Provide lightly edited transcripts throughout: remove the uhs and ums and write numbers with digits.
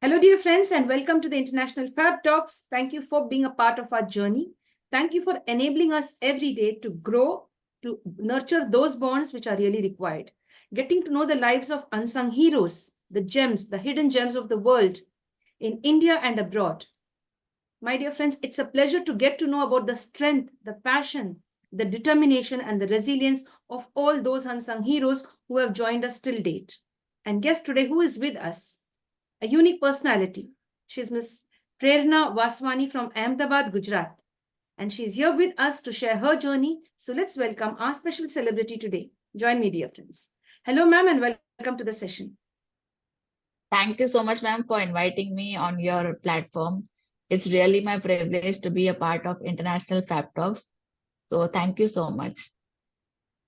Hello, dear friends, and welcome to the International Fab Talks. Thank you for being a part of our journey. Thank you for enabling us every day to grow, to nurture those bonds which are really required. Getting to know the lives of unsung heroes, the gems, the hidden gems of the world in India and abroad. My dear friends, it's a pleasure to get to know about the strength, the passion, the determination, and the resilience of all those unsung heroes who have joined us till date. And guess today who is with us? A unique personality. She's Miss Prerna Vaswani from Ahmedabad, Gujarat. And she's here with us to share her journey. So let's welcome our special celebrity today. Join me, dear friends. Hello, ma'am, and welcome to the session. Thank you so much, ma'am, for inviting me on your platform. It's really my privilege to be a part of International Fab Talks. So thank you so much.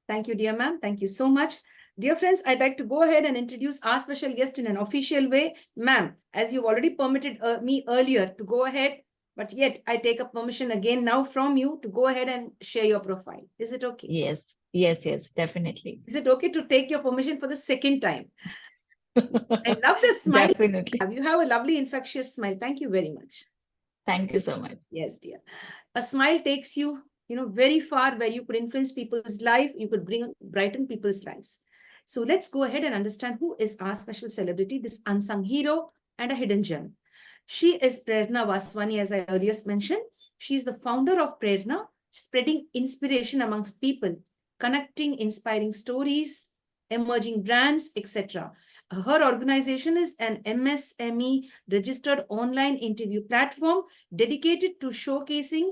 Thank you, dear ma'am. Thank you so much. Dear friends, I'd like to go ahead and introduce our special guest in an official way. Ma'am, as you've already permitted me earlier to go ahead, but yet I take a permission again now from you to go ahead and share your profile. Is it okay? Yes, definitely. Is it okay to take your permission for the second time? I love the smile. Definitely. You have a lovely infectious smile. Thank you very much. Thank you so much. Yes, dear. A smile takes you, very far where you could influence people's life. You could brighten people's lives. So let's go ahead and understand who is our special celebrity, this unsung hero and a hidden gem. She is Prerna Vaswani, as I earlier mentioned. She is the founder of Prerna, spreading inspiration amongst people, connecting inspiring stories, emerging brands, etc. Her organization is an MSME registered online interview platform dedicated to showcasing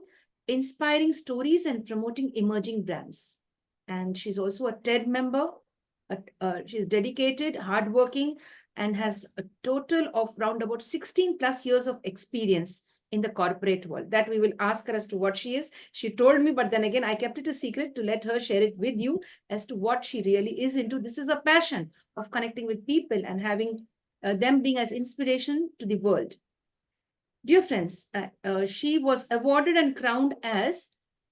inspiring stories and promoting emerging brands. And she's also a TED member. She's dedicated, hardworking, and has a total of around about 16 plus years of experience in the corporate world. That we will ask her as to what she is. She told me, but then again, I kept it a secret to let her share it with you as to what she really is into. This is a passion of connecting with people and having them being as inspiration to the world. Dear friends, she was awarded and crowned as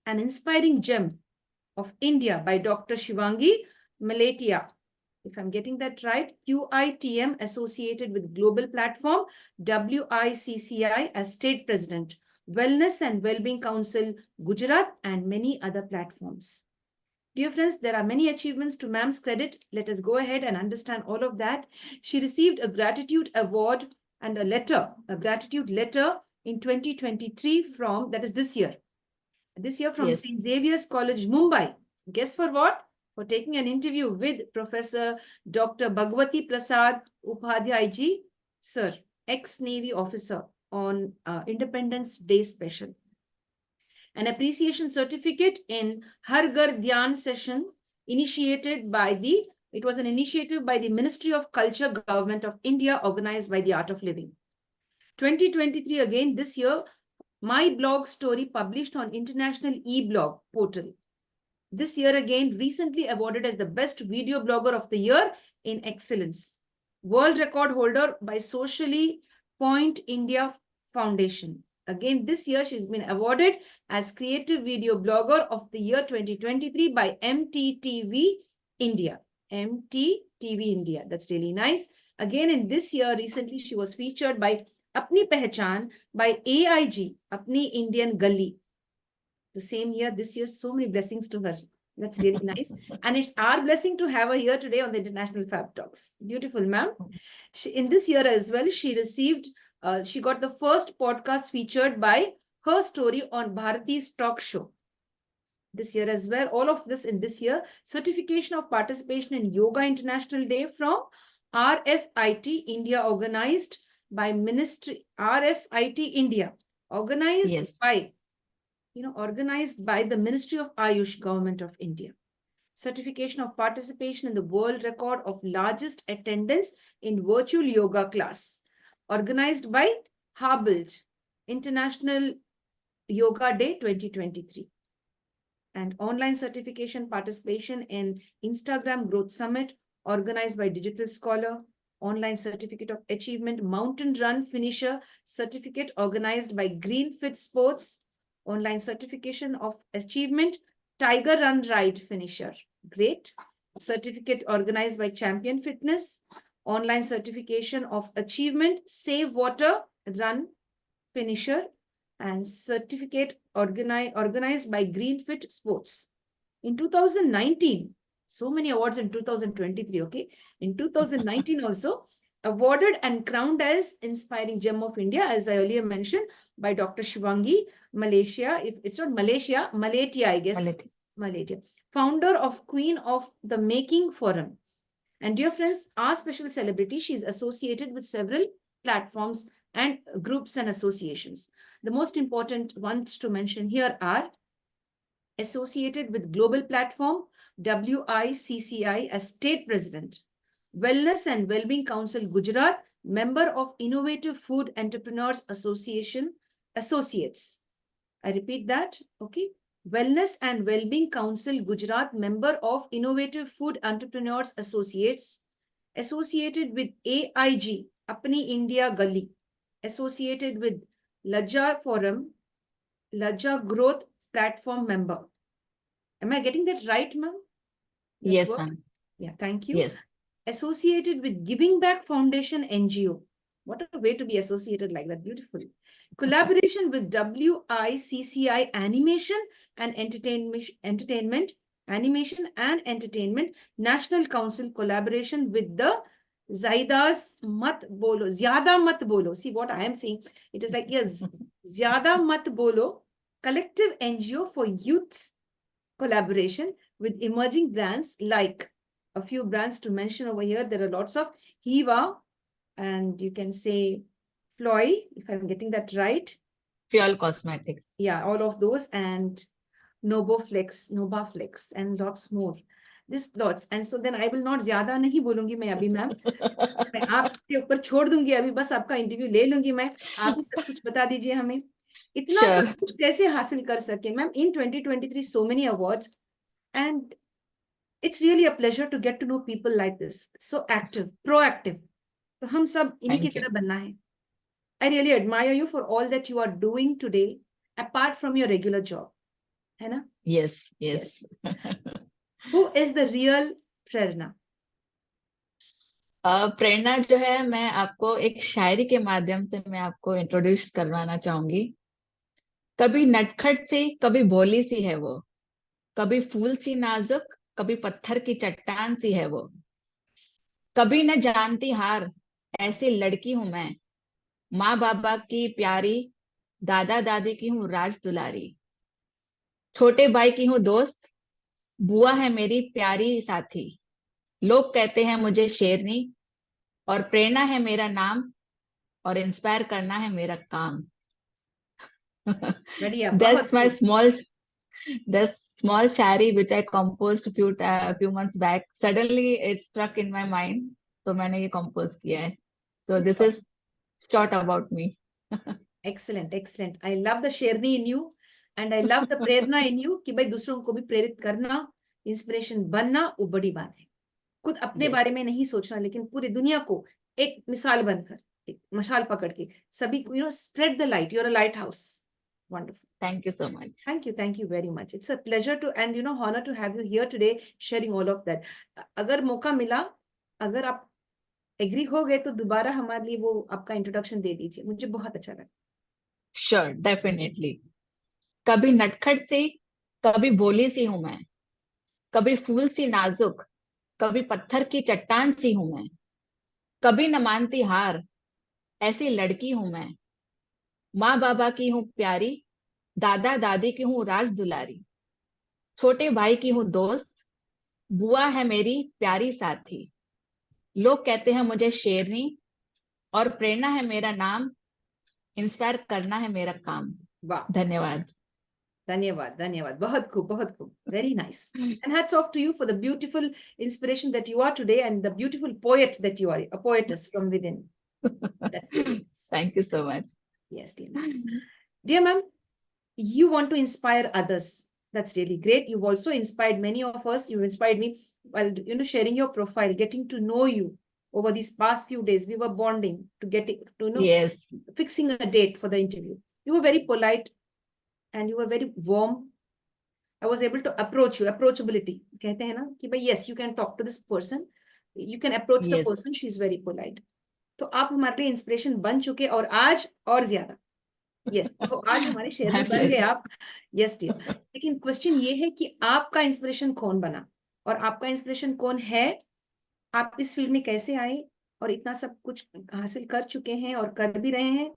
an inspiring gem of India by Dr. Shivangi Malatia. If I'm getting that right, QITM associated with Global Platform, WICCI as State President, Wellness and Wellbeing Council, Gujarat, and many other platforms. Dear friends, there are many achievements to ma'am's credit. Let us go ahead and understand all of that. She received a gratitude award and a gratitude letter in 2023 from, that is this year from Yes. St. Xavier's College, Mumbai. Guess for what? For taking an interview with Professor Dr. Bhagwati Prasad Upadhyay ji, sir, ex-Navy officer on Independence Day special. An appreciation certificate in Har Ghar Dhyan session initiated by it was an initiative by the Ministry of Culture, Government of India, organized by the Art of Living. 2023 again, this year, my blog story published on International e-blog portal. This year again, recently awarded as the best video blogger of the year in excellence. World record holder by Socially Point India Foundation. Again, this year she's been awarded as Creative Video Blogger of the Year 2023 by MTTV India. MTTV India. That's really nice. Again, in this year, recently she was featured by Apni Pehchan by AIG, Apni Indian Gully. The same year, this year, so many blessings to her. That's really nice. And it's our blessing to have her here today on the International Fab Talks. Beautiful, ma'am. In this year as well, she received, she got the first podcast featured by her story on Bharati's talk show. This year as well, all of this in this year, certification of participation in Yoga International Day from RFIT India, organized by Ministry, RFIT India, organized by organized by the Ministry of Ayush, Government of India. Certification of participation in the world record of largest attendance in virtual yoga class, organized by Harbild, International Yoga Day 2023. And online certification participation in Instagram Growth Summit, organized by Digital Scholar. Online certificate of achievement, mountain run finisher certificate, organized by Green Fit Sports. Online certification of achievement, Tiger Run Ride finisher. Great. Certificate organized by Champion Fitness. online certification of achievement, Save Water Run finisher, and certificate organized by Greenfit Sports. In 2019, so many awards in 2023, okay? In 2019 also, awarded and crowned as Inspiring Gem of India, as I earlier mentioned, by Dr. Shivangi, Malaysia. If it's not Malaysia, Malatia, I guess. Malatia. Founder of Queen of the Making Forum. And dear friends, our special celebrity, she's associated with several platforms and groups and associations. The most important ones to mention here are associated with Global Platform, WICCI as State President, Wellness and Wellbeing Council Gujarat, member of Innovative Food Entrepreneurs Association, Associates. I repeat that, okay? Wellness and Wellbeing Council Gujarat, member of Innovative Food Entrepreneurs Associates, associated with AIG, Apni India Gully, associated with Lajja Forum, Lajja Growth Platform member. Am I getting that right, ma'am? Yes, ma'am. Yeah, thank you. Yes. Associated with Giving Back Foundation NGO. What a way to be associated like that. Beautiful. Collaboration with WICCI Animation and Entertainment, Animation and Entertainment, National Council collaboration with the Zaidas Mat Bolo, Zyada Mat Bolo. See what I am saying? It is like, yes, Zyada Mat Bolo, collective NGO for youths collaboration with emerging brands, like a few brands to mention over here. There are lots of Hiva, and you can say Floy, if I'm getting that right. Fuel Cosmetics. Yeah, all of those, and Novaflex, and lots more. This lots. And so then I will not ज़्यादा नहीं बोलूंगी मैं अभी ma'am, मैं आपके ऊपर छोड़ दूंगी अभी, बस आपका इंटरव्यू ले लूंगी मैं, आप ही सब कुछ बता दीजिए हमें इतना Sure. सब कुछ कैसे हासिल कर सके ma'am in 2023 so many awards, and it's really a pleasure to get to know people like this, so active, proactive. तो हम सब इन्हीं की Thank you. तरह बनना है. I really admire you for all that you are doing today, apart from your regular job. है ना? Yes, yes. Who is the real Prerna? प्रेरणा जो है, मैं आपको एक शायरी के माध्यम से मैं आपको इंट्रोड्यूस करवाना चाहूंगी. कभी नटखट सी, कभी भोली सी है वो, कभी फूल सी नाजुक, कभी पत्थर की चट्टान सी है वो, कभी न जानती हार, ऐसी लड़की हूं मैं, माँ बाबा की प्यारी, दादा दादी की हूँ राज दुलारी, छोटे भाई की हूँ दोस्त, बुआ है मेरी प्यारी साथी, लोग कहते हैं मुझे शेरनी, और प्रेरणा है मेरा नाम, और इंस्पायर करना है मेरा काम. That's my small shayari which I composed few months back. Suddenly it struck in my mind, तो मैंने ये compose किया है. So this is short about me. Excellent, excellent. I love the Sherni in you, and I love the Prerna in you कि भाई दूसरों को भी प्रेरित करना, इंस्पिरेशन बनना, वो बड़ी बात है. खुद अपने बारे में नहीं सोचना, लेकिन पूरी दुनिया को एक मिसाल बनकर, एक मशाल पकड़ के सभी को, spread the light. You're a lighthouse. Wonderful. Thank you so much. Thank you very much. It's a pleasure to, and honor to have you here today sharing all of that. अगर मौका मिला, अगर आप एग्री हो गए तो दोबारा हमारे लिए वो आपका इंट्रोडक्शन दे दीजिए, मुझे बहुत अच्छा लगा. Sure, definitely. कभी नटखट सी, कभी भोली सी हूं मैं, कभी फूल सी नाजुक, कभी पत्थर की चट्टान सी हूं मैं, कभी न मानती हार, ऐसी लड़की हूं मैं, माँ बाबा की हूँ प्यारी, दादा दादी की हूँ राज दुलारी, छोटे भाई की हूँ दोस्त, बुआ है मेरी प्यारी साथी, लोग कहते हैं मुझे शेरनी, और प्रेरणा है मेरा नाम, इंस्पायर करना है मेरा काम. वाह, धन्यवाद. धन्यवाद, धन्यवाद. बहुत खूब, बहुत खूब. Very nice. And hats off to you for the beautiful inspiration that you are today, and the beautiful poet that you are, a poetess from within. That's really nice. Thank you so much. Yes, dear ma'am. Dear ma'am, you want to inspire others. That's really great. You've also inspired many of us. You've inspired me while sharing your profile, getting to know you over these past few days. We were bonding to get to know, Yes. fixing a date for the interview. You were very polite and you were very warm. I was able to approach you, approachability. कहते हैं ना कि भाई, yes, you can talk to this person. You can approach the Yes. Person, she is very polite. तो आप हमारे लिए inspiration बन चुके, और आज और ज्यादा। यस, तो आज हमारे शेर My भी बन गए pleasure. आप। Yes dear. लेकिन क्वेश्चन ये है कि आपका इंस्पिरेशन कौन बना, और आपका इंस्पिरेशन कौन है? आप इस फील्ड में कैसे आए, और इतना सब कुछ हासिल कर चुके हैं और कर भी रहे हैं,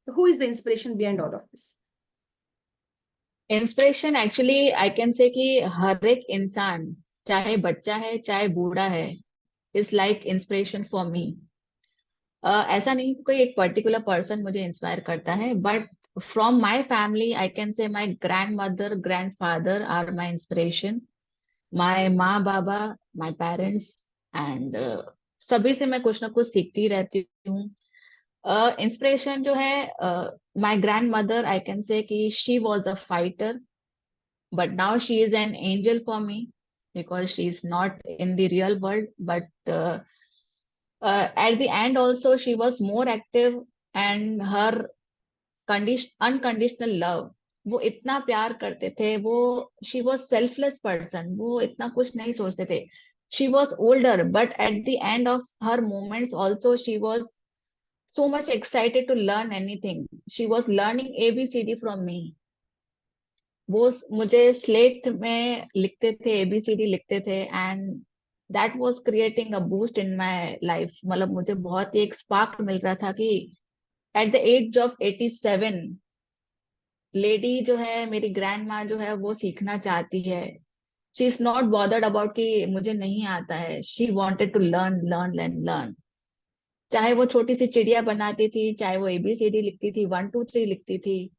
तो who is the inspiration behind all of this? Inspiration actually I can say कि हर एक इंसान, चाहे बच्चा है चाहे बूढ़ा है, is like inspiration for me. ऐसा नहीं कि कोई एक पर्टिकुलर पर्सन मुझे इंस्पायर करता है, but from my family I can say my grandmother, grandfather are my inspiration. My माँ बाबा, माई पेरेंट्स, एंड सभी से मैं कुछ ना कुछ सीखती रहती हूँ। इंस्पिरेशन जो है, my grandmother I can say कि she was a fighter, but now she is an angel for me because she is not in the real world, but at the end also she was more active, and her unconditional love, वो इतना प्यार करते थे वो, she was selfless person, वो इतना कुछ नहीं सोचते थे। she was older but at the end of her moments also she was so much excited to learn anything, she was learning ABCD from me। वो मुझे स्लेट में लिखते थे, ABCD लिखते थे, and that was creating a boost in my life. मतलब मुझे बहुत ही एक स्पार्क मिल रहा था कि at the age of 87 lady जो है, मेरी ग्रैंड माँ जो है, वो सीखना चाहती है। She is not bothered about कि मुझे नहीं आता है, she wanted to learn learn learn learn. चाहे वो छोटी सी चिड़िया बनाती थी, चाहे वो ABCD लिखती थी, 1 2 3 लिखती थी,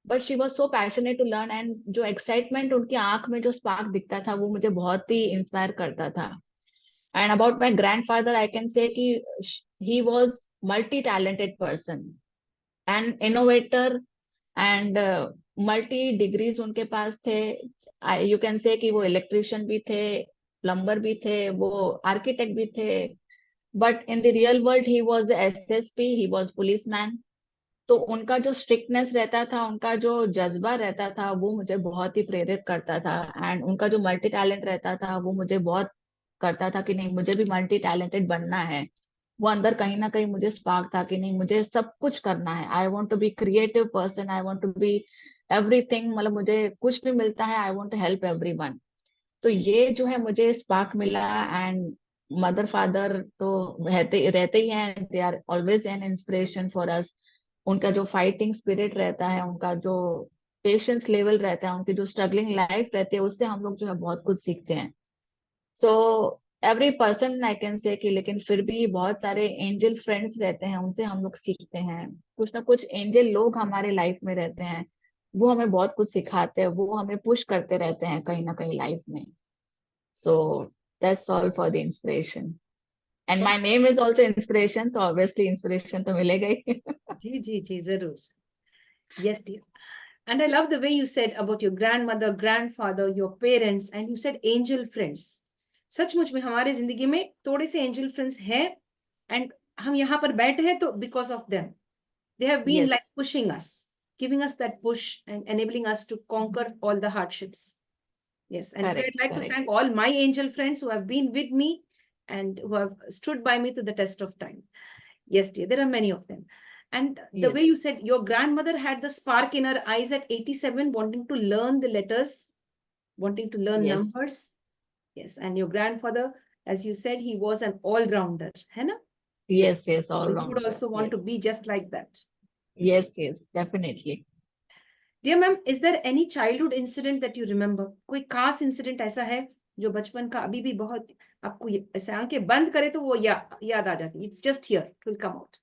but she was so passionate to learn, and जो एक्साइटमेंट उनकी आंख में जो स्पार्क दिखता था वो मुझे बहुत ही इंस्पायर करता था। And about my grandfather I can say कि he was multi talented person and innovator, and multi degrees उनके पास थे। यू कैन से कि वो इलेक्ट्रिशियन भी थे, प्लम्बर भी थे, वो आर्किटेक्ट भी थे, but in the real world he was SSP, he was police man. तो उनका जो स्ट्रिक्टनेस रहता था, उनका जो जज्बा रहता था, वो मुझे बहुत ही प्रेरित करता था। एंड उनका जो मल्टी टैलेंट रहता था वो मुझे बहुत करता था कि नहीं, मुझे भी मल्टी टैलेंटेड बनना है। वो अंदर कहीं ना कहीं मुझे स्पार्क था कि नहीं, मुझे सब कुछ करना है। I want to be creative person, I want to be everything. मतलब मुझे कुछ भी मिलता है, I want to help everyone. तो ये जो है मुझे स्पार्क मिला। एंड मदर फादर तो रहते रहते ही हैं, they are always an inspiration for us. उनका जो फाइटिंग स्पिरिट रहता है, उनका जो पेशेंस लेवल रहता है, उनकी जो स्ट्रगलिंग लाइफ रहती है, उससे हम लोग जो है बहुत कुछ सीखते हैं। So every person I can say कि, लेकिन फिर भी बहुत सारे एंजल फ्रेंड्स रहते हैं, उनसे हम लोग सीखते हैं। कुछ ना कुछ एंजल लोग हमारे लाइफ में रहते हैं, वो हमें बहुत कुछ सिखाते हैं, वो हमें पुश करते रहते हैं कहीं ना कहीं लाइफ में। So that's all for the inspiration. And my name is also inspiration, तो ऑब्वियसली इंस्पिरेशन तो मिलेगा ही। जी जी जी, जरूर। Yes dear. And I love the way you said about your grandmother, grandfather, your parents, and you said angel friends. सचमुच में हमारे जिंदगी में थोड़े से एंजल फ्रेंड्स हैं, एंड हम यहाँ पर बैठे हैं तो because of them. They have been like Yes, pushing us, giving us that push and enabling us to conquer all the hardships. Yes, and today I'd correct, like to correct. thank all my angel friends who have been with me and who have stood by me to the test of time. Yes, dear, there are many of them. And the way Yes, you said your grandmother had the spark in her eyes at 87, wanting to learn the letters, wanting to learn yes, numbers. Yes, and your grandfather, as you said, he was an all-rounder, है ना? yes, yes, So all you would rounder. also want to Yes, be just like that. yes, yes, definitely. Dear ma'am, is there any childhood incident that you remember? कोई खास incident ऐसा है जो बचपन का अभी भी बहुत आपको ऐसे आंखें बंद करे तो वो याद आ जाती है? It's just here, it will come out.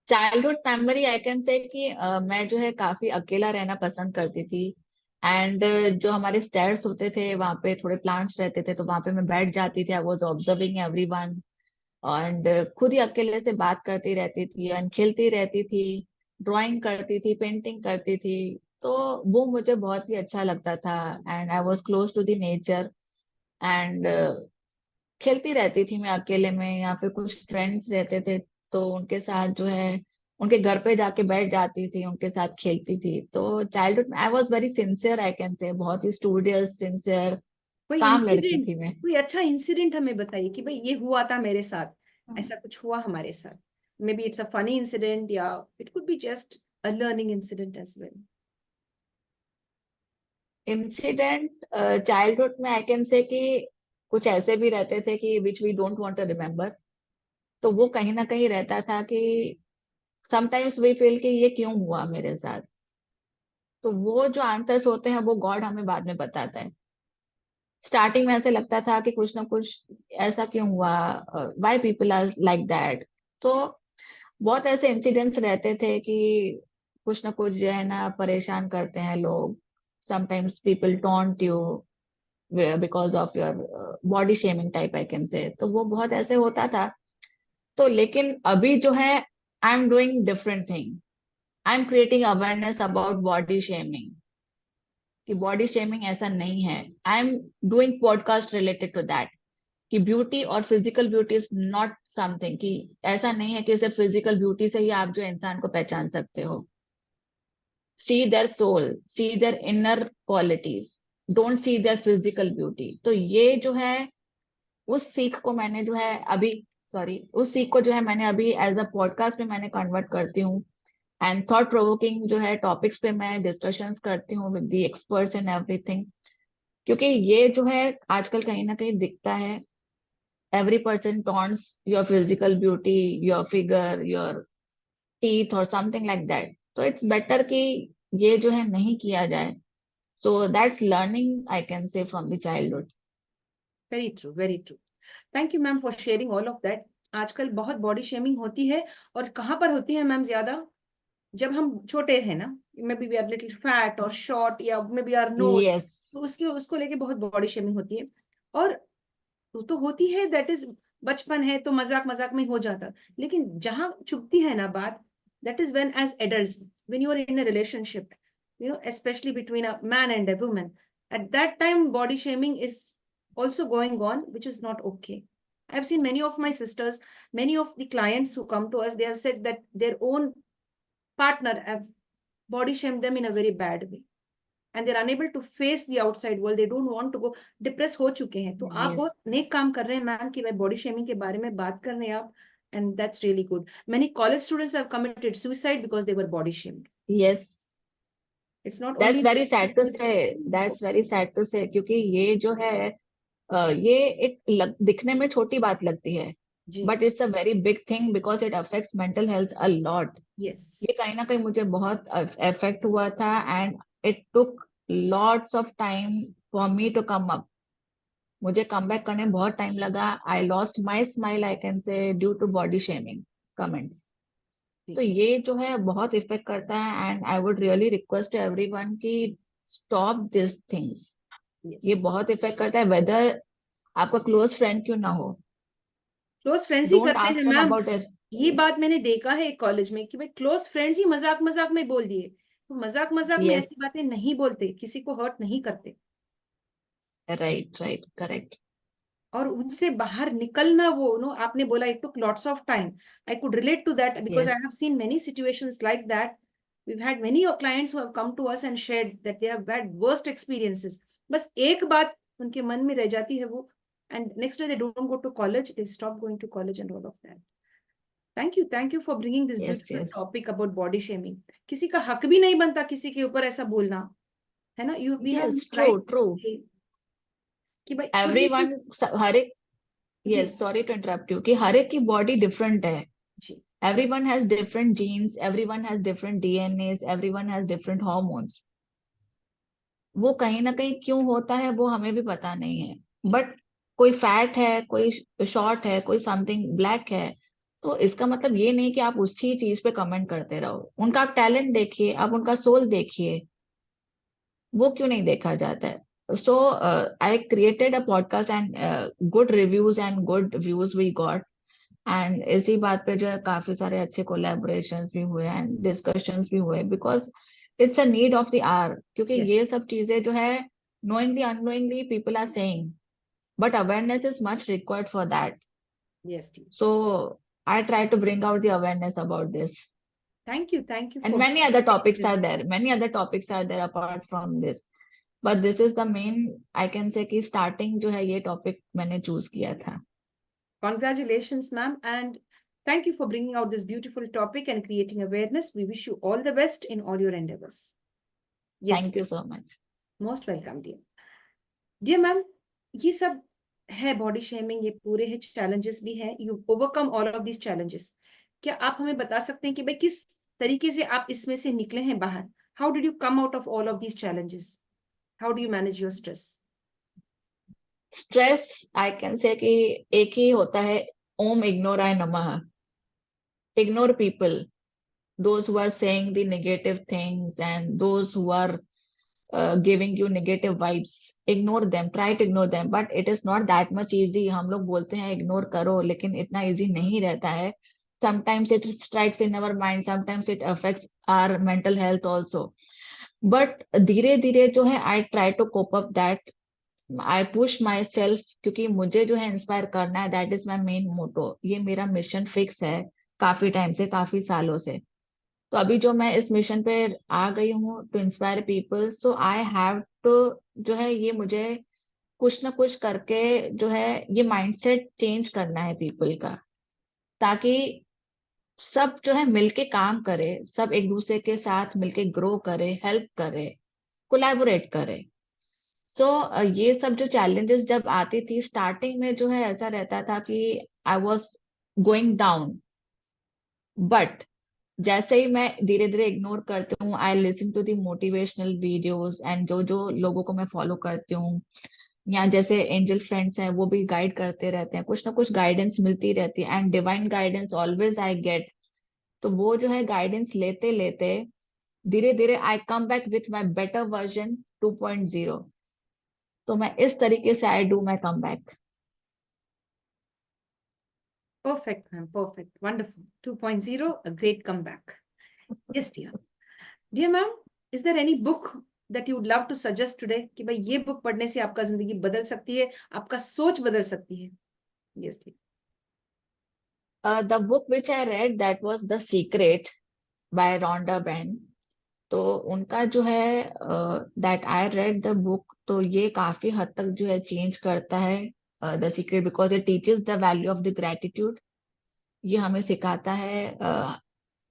Childhood memory I can say कि मैं जो है काफी अकेला रहना पसंद करती थी। एंड जो हमारे स्टेयर्स होते थे वहां पे थोड़े प्लांट्स रहते थे, तो वहां पे मैं बैठ जाती थी। I was observing everyone, and खुद ही अकेले से बात करती रहती थी एंड खेलती रहती थी, ड्राइंग करती थी, पेंटिंग करती थी। तो वो मुझे बहुत ही अच्छा लगता था, and I was close to the nature. And खेलती रहती थी मैं अकेले में, या फिर कुछ फ्रेंड्स रहते थे तो उनके साथ जो है उनके घर पे जाके बैठ जाती थी, उनके साथ खेलती थी। तो childhood I was very sincere I can say, बहुत ही स्टूडियस, सिंसियर, कोई काम लड़की इंसिडेंट, थी मैं। कोई अच्छा इंसिडेंट हमें बताइए कि भाई ये हुआ था मेरे साथ, हम्म। ऐसा कुछ हुआ हमारे साथ। Maybe it's a funny incident या it could be just a learning incident as well. Incident childhood में आई कैन से कि कुछ ऐसे भी रहते थे कि which we don't want to remember. तो वो कहीं ना कहीं रहता था कि समटाइम्स वी फील कि ये क्यों हुआ मेरे साथ। तो वो जो आंसर्स होते हैं वो गॉड हमें बाद में बताता है। स्टार्टिंग में ऐसे लगता था कि कुछ ना कुछ ऐसा क्यों हुआ, why people are like that. तो बहुत ऐसे इंसिडेंट्स रहते थे कि कुछ ना कुछ जो है ना परेशान करते हैं लोग। Sometimes people taunt you because of your body shaming type I can say. तो वो बहुत ऐसे होता था। तो लेकिन अभी जो है I am doing different thing. I am creating awareness about body shaming, कि बॉडी शेमिंग ऐसा नहीं है। I am doing podcast related to that, कि ब्यूटी और physical beauty is not something, कि ऐसा नहीं है कि सिर्फ फिजिकल ब्यूटी से ही आप जो इंसान को पहचान सकते हो। See their soul, see their inner qualities, don't see their physical beauty. तो ये जो है उस सीख को मैंने जो है अभी, सॉरी, उस सीख को जो है मैंने अभी एज अ पॉडकास्ट में मैंने कन्वर्ट करती हूँ। एंड थॉट प्रोवोकिंग जो है टॉपिक्स पे मैं डिस्कशंस करती हूँ with the experts and everything. क्योंकि ये जो है आजकल कहीं ना कहीं दिखता है, every person taunts your physical beauty, your figure, your teeth or something like that. तो it's better कि ये जो है नहीं किया जाए। So that's learning I can say from the childhood. Very true, very true. Thank you ma'am for sharing all of that. आजकल बहुत बॉडी शेमिंग होती है, और कहाँ पर होती है मैम ज्यादा? जब हम छोटे हैं ना, maybe we are little fat और शॉर्ट, या मे बी आर नोज, तो Yes, उसके उसको लेके बहुत बॉडी शेमिंग होती है। और वो तो होती है, दैट इज बचपन है तो मजाक मजाक में हो जाता। लेकिन जहां चुभती है ना बात, that is when as adults, when you are in a relationship, you know, specially between a man and a woman, at that time body shaming is also going on, which is not okay. I've seen many of my sisters, many of the clients who come to us, they have said that their own partner have body shamed them in a very bad way, and they're unable to face the outside world, they don't want to go, depress हो चुके हैं। तो आप बहुत yes, नेक काम कर रहे हैं मैम कि भाई बॉडी शेमिंग के बारे में बात कर रहे हैं आप, and that's really good. Many college students have committed suicide because they were body shamed. yes. It's not That's only in very sad to relationships. say. That's very sad to say क्योंकि ये जो है ये एक दिखने में छोटी बात लगती है, जी। But it's a very big thing because it affects mental health a lot. Yes. ये कहीं ना कहीं मुझे बहुत इफेक्ट हुआ था and it took lots of time for me to come up. मुझे कम बैक करने में बहुत टाइम लगा। I lost my smile I can say due to body shaming comments. तो ये जो है बहुत इफेक्ट करता है and I would really request to everyone कि स्टॉप दिस थिंग्स। ये Yes. बहुत इफेक्ट करता है वेदर आपका क्लोज फ्रेंड क्यों ना हो। क्लोज फ्रेंड्स ही डोंट करते हैं ask them ma'am. About it. ये बात मैंने देखा है कॉलेज में कि भाई क्लोज फ्रेंड्स ही मजाक मजाक में बोल दिए, तो मजाक मजाक में यस, ऐसी बातें नहीं बोलते, किसी को हर्ट नहीं करते। Right right correct. और उनसे बाहर निकलना, वो नो, आपने बोला it took lots of time, I could relate to that because I yes, have seen many situations like that. we've had many clients who have come to us and shared that they have had worst experiences. बस एक बात उनके मन में रह जाती है वो, and next day they don't go to college, they stop going to college and all of that. Thank you for bringing this yes, beautiful yes, topic about body shaming. किसी का हक भी नहीं बनता किसी के ऊपर ऐसा बोलना, है ना? You we have yes, no true right to true. say कि भाई today एवरीवन, is। हर एक, जी। Yes sorry to interrupt you, कि हर एक की बॉडी डिफरेंट है। जी। Everyone has different genes, everyone has different DNAs, everyone has different hormones. वो कहीं ना कहीं क्यों होता है वो हमें भी पता नहीं है। बट कोई फैट है, कोई शॉर्ट है, कोई समथिंग ब्लैक है, तो इसका मतलब ये नहीं कि आप उसी चीज पे कमेंट करते रहो। उनका आप टैलेंट देखिए, आप उनका सोल देखिए, वो क्यों नहीं देखा जाता है। So I created a podcast and good reviews and good views we got. And इसी बात पे जो है काफी सारे अच्छे कोलैबोरेशंस भी हुए एंड डिस्कशंस भी हुए because it's a need of the hour. क्योंकि Yes. ये सब चीजें जो है knowingly unknowingly people are saying, but awareness is much required for that. Yes, dear. So I try to bring out the awareness about this. Thank you. Thank you And for many being other sharing topics this. are there, many other topics are there apart from this. But this is the main, I can say कि starting जो है ये topic मैंने choose किया था. Congratulations, ma'am, and thank you for bringing out this beautiful topic and creating awareness. We wish you all the best in all your endeavors. Yes, thank you so much. most welcome, dear. Dear ma'am, ये सब है body shaming, ये पूरे है challenges भी है. You overcome all of these challenges. क्या आप हमें बता सकते हैं कि भाई किस तरीके से आप इसमें से निकले हैं बाहर? How did you come out of all of these challenges? How do you manage your stress? Stress I can say कि एक ही होता है, ओम इग्नोराय नमः. Ignore people, those who are saying the negative things and those who are giving you negative vibes. Ignore them, try to ignore them, but it is not that much easy. हम लोग बोलते हैं ignore करो, लेकिन इतना easy नहीं रहता है. Sometimes it strikes in our mind, sometimes it affects our mental health also. But धीरे धीरे जो है I try to cope up that. I push myself, क्योंकि मुझे जो है इंस्पायर करना है, that is my main motto. ये मेरा मिशन फिक्स है काफी टाइम से, काफी सालों से. तो अभी जो मैं इस मिशन पे आ गई हूँ to inspire people, so I have to जो है ये मुझे कुछ ना कुछ करके जो है ये माइंडसेट चेंज करना है पीपल का, ताकि सब जो है मिलके काम करे, सब एक दूसरे के साथ मिलके ग्रो करे, हेल्प करे, कोलैबोरेट करे. सो ये सब जो चैलेंजेस जब आती थी स्टार्टिंग में, जो है ऐसा रहता था कि I was going down. But जैसे ही मैं धीरे धीरे इग्नोर करती हूँ, I listen to the motivational videos, and जो जो लोगों को मैं फॉलो करती हूँ, या जैसे एंजल फ्रेंड्स हैं वो भी गाइड करते रहते हैं, कुछ ना कुछ गाइडेंस मिलती रहती है, and divine guidance always I get. तो वो जो है गाइडेंस लेते लेते धीरे धीरे I come back with my better version 2.0. तो मैं इस तरीके से I do my comeback. Perfect, ma'am. Perfect. Wonderful. 2.0, a great comeback. Yes, dear. Dear ma'am, is there any book that you would love to suggest today कि भाई ये book पढ़ने से आपका जिंदगी बदल सकती है, आपका सोच बदल सकती है? Yes, dear. The book which I read that was the secret by Rhonda Byrne. तो उनका जो है that I read the book, तो ये काफी हद तक जो है चेंज करता है the secret, because it teaches the value of the gratitude. ये हमें सिखाता है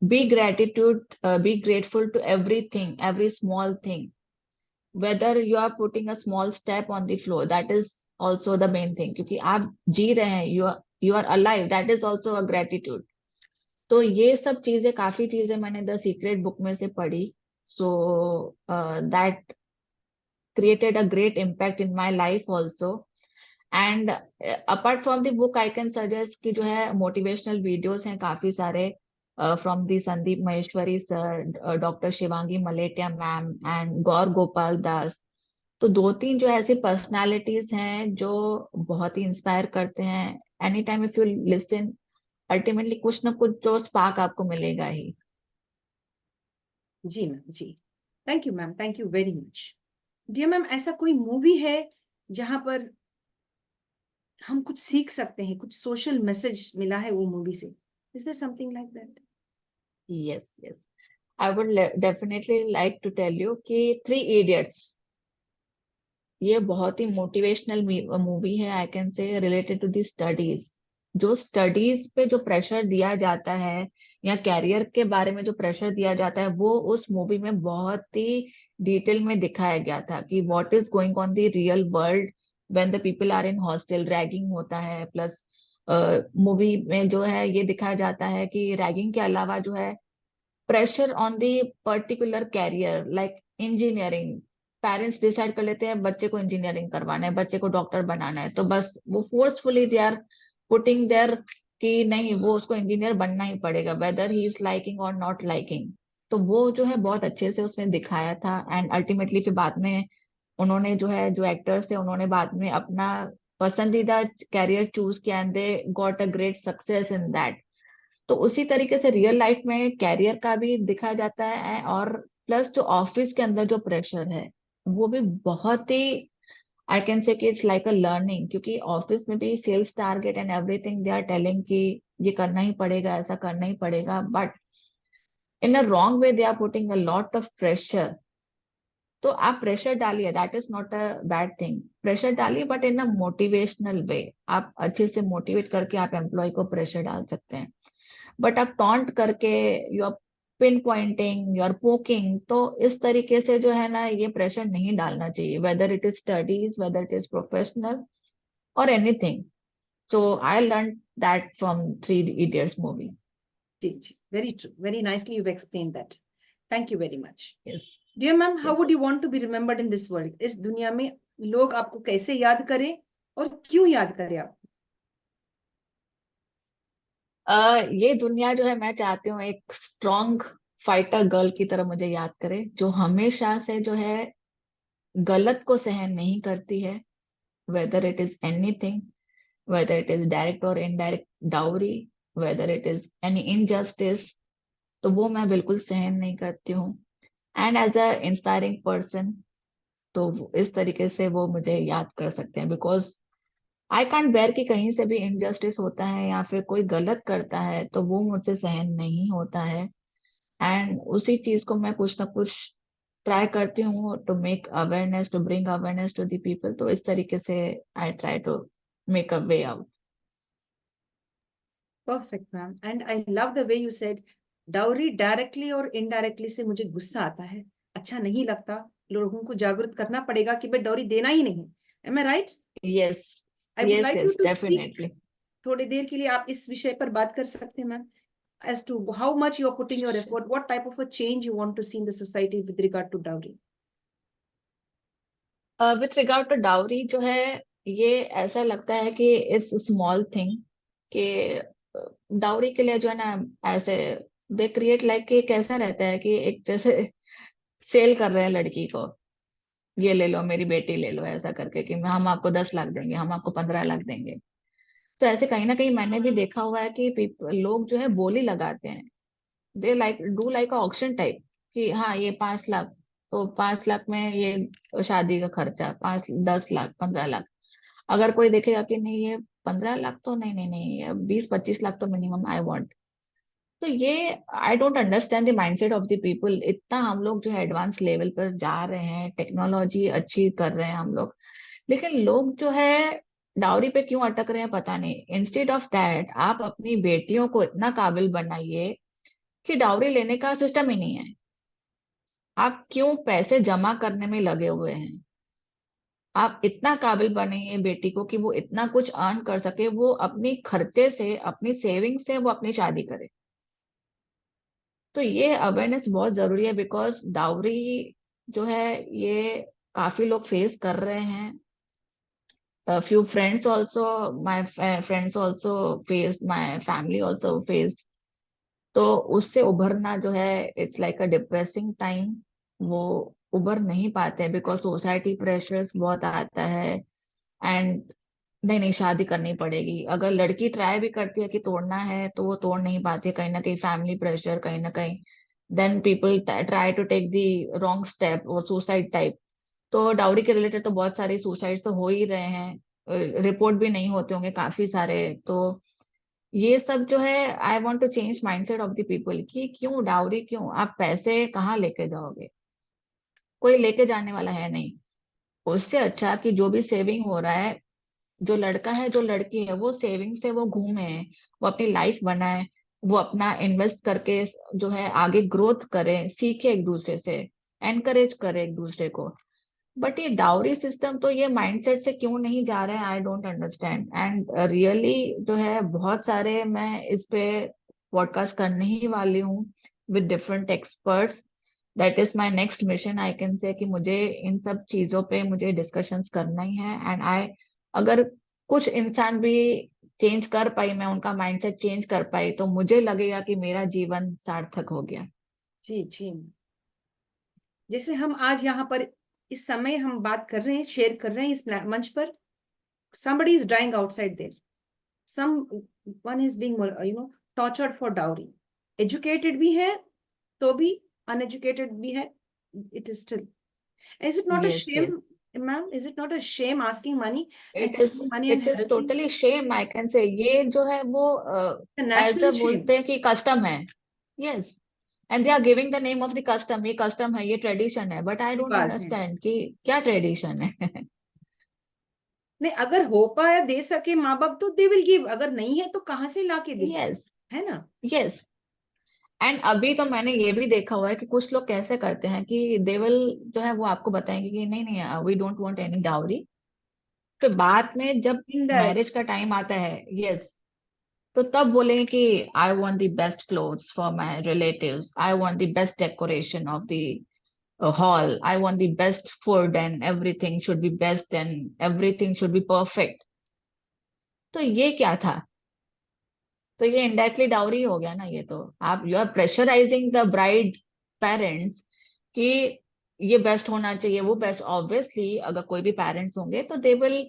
be gratitude, be grateful to everything, every small thing. Whether you are putting a small step on the floor, that is also the main thing, क्योंकि आप जी रहे हैं, you are alive, that is also a gratitude. तो ये सब चीजें, काफी चीजें मैंने द सीक्रेट बुक में से पढ़ी. So that created a great impact in my life also. And apart from the book, I can suggest कि जो है motivational videos हैं काफी सारे, from the Sandeep Maheshwari sir, doctor Shivangi Maletia ma'am, and Gaur Gopal Das. तो दो तीन जो ऐसी पर्सनालिटीज हैं जो बहुत ही इंस्पायर करते हैं. Any time if you listen, ultimately कुछ ना कुछ जो स्पार्क आपको मिलेगा ही. जी मैम, जी. Thank you ma'am, thank you very much. Dear ma'am, ऐसा कोई मूवी है जहां पर हम कुछ सीख सकते हैं, कुछ सोशल मैसेज मिला है वो मूवी से? Is there something like that? Yes yes, I would definitely like to tell you कि थ्री इडियट्स, ये बहुत ही मोटिवेशनल मूवी है, I can say, related to the studies. जो स्टडीज पे जो प्रेशर दिया जाता है, या कैरियर के बारे में जो प्रेशर दिया जाता है, वो उस मूवी में बहुत ही डिटेल में दिखाया गया था कि what is going on the real world when the people are in hostel. Ragging होता है, प्लस मूवी में जो है ये दिखाया जाता है कि रैगिंग के अलावा जो है pressure on the particular career, like engineering. Parents decide कर लेते हैं बच्चे को इंजीनियरिंग करवाना है, बच्चे को डॉक्टर बनाना है, तो बस वो forcefully they are putting there कि नहीं, वो उसको इंजीनियर बनना ही पड़ेगा, वेदर ही इज लाइकिंग और नॉट लाइकिंग. तो वो जो है बहुत अच्छे से उसमें दिखाया था. एंड अल्टीमेटली फिर बाद में उन्होंने जो है, जो एक्टर्स थे, उन्होंने बाद में अपना पसंदीदा कैरियर चूज किया, and they got a great success in that. तो उसी तरीके से रियल लाइफ में कैरियर का भी दिखाया जाता है, और प्लस जो ऑफिस के अंदर जो प्रेशर है, वो भी बहुत ही, आई कैन से कि इट्स लाइक अ लर्निंग, क्योंकि ऑफिस में भी sales target and everything they are telling कि ये करना ही पड़ेगा, ऐसा करना ही पड़ेगा, but in a wrong way they are putting a lot of pressure. तो आप प्रेशर डालिए, that is not a bad thing, pressure डालिए but in a motivational way. आप अच्छे से मोटिवेट करके आप एम्प्लॉय को प्रेशर डाल सकते हैं, बट आप टॉन्ट करके you are pin pointing, you are poking, तो इस तरीके से जो है ना ये प्रेशर नहीं डालना चाहिए, whether it is studies, whether it is professional और anything. So I learn that from Three Idiots movie. Very true. Very nicely you've explained that. Thank you very much. Yes Dear ma'am, how yes. would you want to be remembered in this world? इस दुनिया में लोग आपको कैसे याद करें और क्यों याद करें आप? ये दुनिया जो है मैं चाहती हूँ एक स्ट्रॉन्ग फाइटर गर्ल की तरह मुझे याद करे, जो हमेशा से जो है गलत को सहन नहीं करती है, whether it is anything, whether it is direct और indirect dowry, whether it is any injustice, तो वो मैं बिल्कुल सहन नहीं करती हूँ। And as a inspiring person, तो इस तरीके से वो मुझे याद कर सकते हैं, बिकॉज आई कांट बेयर कि कहीं से भी इनजस्टिस होता है या फिर कोई गलत करता है तो वो मुझसे सहन नहीं होता है। एंड उसी चीज को मैं कुछ ना कुछ ट्राई करती हूँ to make awareness, to bring awareness to the people, तो इस तरीके से I try to make a way out. Perfect, ma'am. And I love the way you said dowry directly और इनडायरेक्टली से मुझे गुस्सा आता है, अच्छा नहीं लगता। लोगों को जागरूक करना पड़ेगा कि भाई डाउरी देना ही नहीं। Am I right? Yes I would yes like you yes to speak definitely. थोड़ी देर के लिए आप इस विषय पर बात कर सकते हैं ma'am, as to how much you are putting your effort, what type of a change you want to see in the society with regard to dowry. With regard to dowry जो है, ये ऐसा लगता है कि इट्स स्मॉल थिंग कि dowry के लिए जो है ना ऐसे दे क्रिएट लाइक कि कैसा रहता है कि एक जैसे सेल कर रहे हैं लड़की को, ये ले लो मेरी बेटी ले लो, ऐसा करके कि हम आपको 10 लाख देंगे, हम आपको 15 लाख देंगे। तो ऐसे कहीं ना कहीं मैंने भी देखा हुआ है कि लोग जो है बोली लगाते हैं, they like do like auction type, कि हाँ ये 5 लाख, तो 5 लाख में ये शादी का खर्चा, 5 10 लाख 15 लाख। अगर कोई देखेगा कि नहीं ये 15 लाख तो नहीं नहीं नहीं, ये 20 25 लाख तो मिनिमम आई वांट। तो ये I don't understand the mindset of the people. इतना हम लोग जो है एडवांस लेवल पर जा रहे हैं, टेक्नोलॉजी अच्छी कर रहे हैं हम लोग, लेकिन लोग जो है डाउरी पे क्यों अटक रहे हैं पता नहीं। इंस्टेड ऑफ दैट आप अपनी बेटियों को इतना काबिल बनाइए कि डाउरी लेने का सिस्टम ही नहीं है। आप क्यों पैसे जमा करने में लगे हुए हैं? आप इतना काबिल बनाइए बेटी को कि वो इतना कुछ अर्न कर सके, वो अपनी खर्चे से, अपनी सेविंग से वो अपनी शादी करे। तो ये अवेयरनेस बहुत जरूरी है, बिकॉज डाउरी जो है ये काफी लोग फेस कर रहे हैं। few friends also, my friends also faced, my family also faced। तो उससे उभरना जो है it's like a depressing time, वो उभर नहीं पाते हैं बिकॉज सोसाइटी प्रेशर्स बहुत आता है। एंड नहीं नहीं शादी करनी पड़ेगी, अगर लड़की ट्राई भी करती है कि तोड़ना है तो वो तोड़ नहीं पाती है, कहीं ना कहीं फैमिली प्रेशर, कहीं ना कहीं then people try to take the wrong step, वो सुसाइड टाइप। तो डाउरी के रिलेटेड तो बहुत सारे सुसाइड्स तो हो ही रहे हैं, रिपोर्ट भी नहीं होते होंगे काफी सारे। तो ये सब जो है I want to change mindset of the people कि क्यों डाउरी, क्यों आप पैसे कहाँ लेके जाओगे, कोई लेके जाने वाला है नहीं। उससे अच्छा कि जो भी सेविंग हो रहा है, जो लड़का है जो लड़की है वो सेविंग से वो घूमे, वो अपनी लाइफ बनाए, वो अपना इन्वेस्ट करके जो है आगे ग्रोथ करे, सीखे एक दूसरे से, एनकरेज करे एक दूसरे को। बट ये डाउरी सिस्टम तो ये माइंडसेट से क्यों नहीं जा रहे हैं, I don't understand. And really जो है बहुत सारे मैं इस पे पॉडकास्ट करने ही वाली हूँ with different experts. That is my next mission, I can say कि मुझे इन सब चीजों पे मुझे डिस्कशंस करना ही है। एंड आई, अगर कुछ इंसान भी चेंज कर पाई, मैं उनका माइंडसेट चेंज कर पाई, तो मुझे लगेगा कि मेरा जीवन सार्थक हो गया। जी जी। जैसे हम आज यहाँ पर इस समय हम बात कर रहे हैं, शेयर कर रहे हैं इस मंच पर, somebody is dying outside there, someone is being tortured for dowry, educated भी है तो भी, uneducated भी है, it is still, is it not a yes shame, yes, ma'am, is it not a shame asking money and it is taking money and it is helping? Totally shame, I can say. ये जो है वो A ऐसा national shame. बोलते हैं कि custom है। Yes, and they are giving the name of the custom, ये कस्टम है, ये ट्रेडिशन है, बट आई डोंट रिवाज है। अंडरस्टैंड कि क्या ट्रेडिशन है। नहीं, अगर हो पाया दे सके माँ बाप तो दे विल गिव, अगर नहीं है तो कहाँ से ला के दे, यस, है ना? यस। एंड अभी तो मैंने ये भी देखा हुआ है कि कुछ लोग कैसे करते हैं कि दे विल जो है वो आपको बताएंगे कि नहीं नहीं, we don't want any dowry. फिर बाद में जब इनडायरेक्ट। मैरिज का टाइम आता है, यस, तो तब बोलेंगे कि I want the best clothes for my relatives, I want the best decoration of the hall, I want the best food and everything should be best and everything should be perfect. तो ये क्या था? तो ये indirectly dowry हो गया ना ये तो। आप you are pressurising the bride parents कि ये बेस्ट होना चाहिए, वो बेस्ट। ऑब्वियसली अगर कोई भी पेरेंट्स होंगे तो they will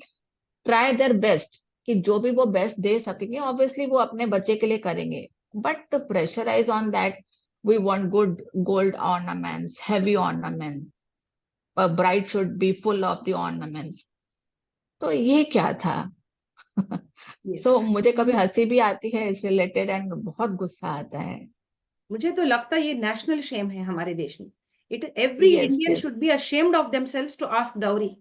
try their best कि जो भी वो बेस्ट दे सकेंगे, ऑब्वियसली वो अपने बच्चे के लिए करेंगे। But pressurise on that, we want good gold ornaments, heavy ornaments, bride should be full of the ornaments. तो ये क्या था? यस। सो मुझे कभी हंसी भी आती है इस रिलेटेड एंड बहुत गुस्सा आता है। मुझे तो लगता है ये नेशनल शेम है हमारे देश में। It every yes, Indian yes, should be ashamed of themselves to ask dowry.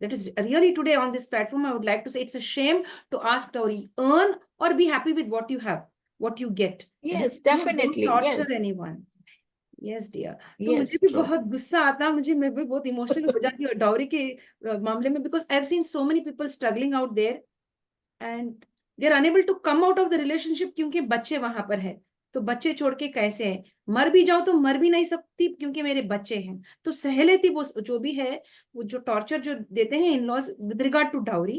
That is really today on this platform, I would like to say it's a shame to ask dowry. Earn or be happy with what you have, what you get. Yes, Don't definitely, torture yes, anyone. Yes, dear. तो मुझे yes, भी true, बहुत गुस्सा आता है, मुझे, मैं भी बहुत इमोशनल हो जाती हूँ डाउरी के मामले में, because I have seen so many people struggling out there and they are unable to come out of the relationship, क्योंकि बच्चे वहां पर है। तो बच्चे छोड़ के कैसे हैं? मर भी जाओ तो मर भी नहीं सकती क्योंकि मेरे बच्चे हैं। तो सह लेती वो जो भी है, वो जो टॉर्चर जो देते हैं in laws with regard to dowry,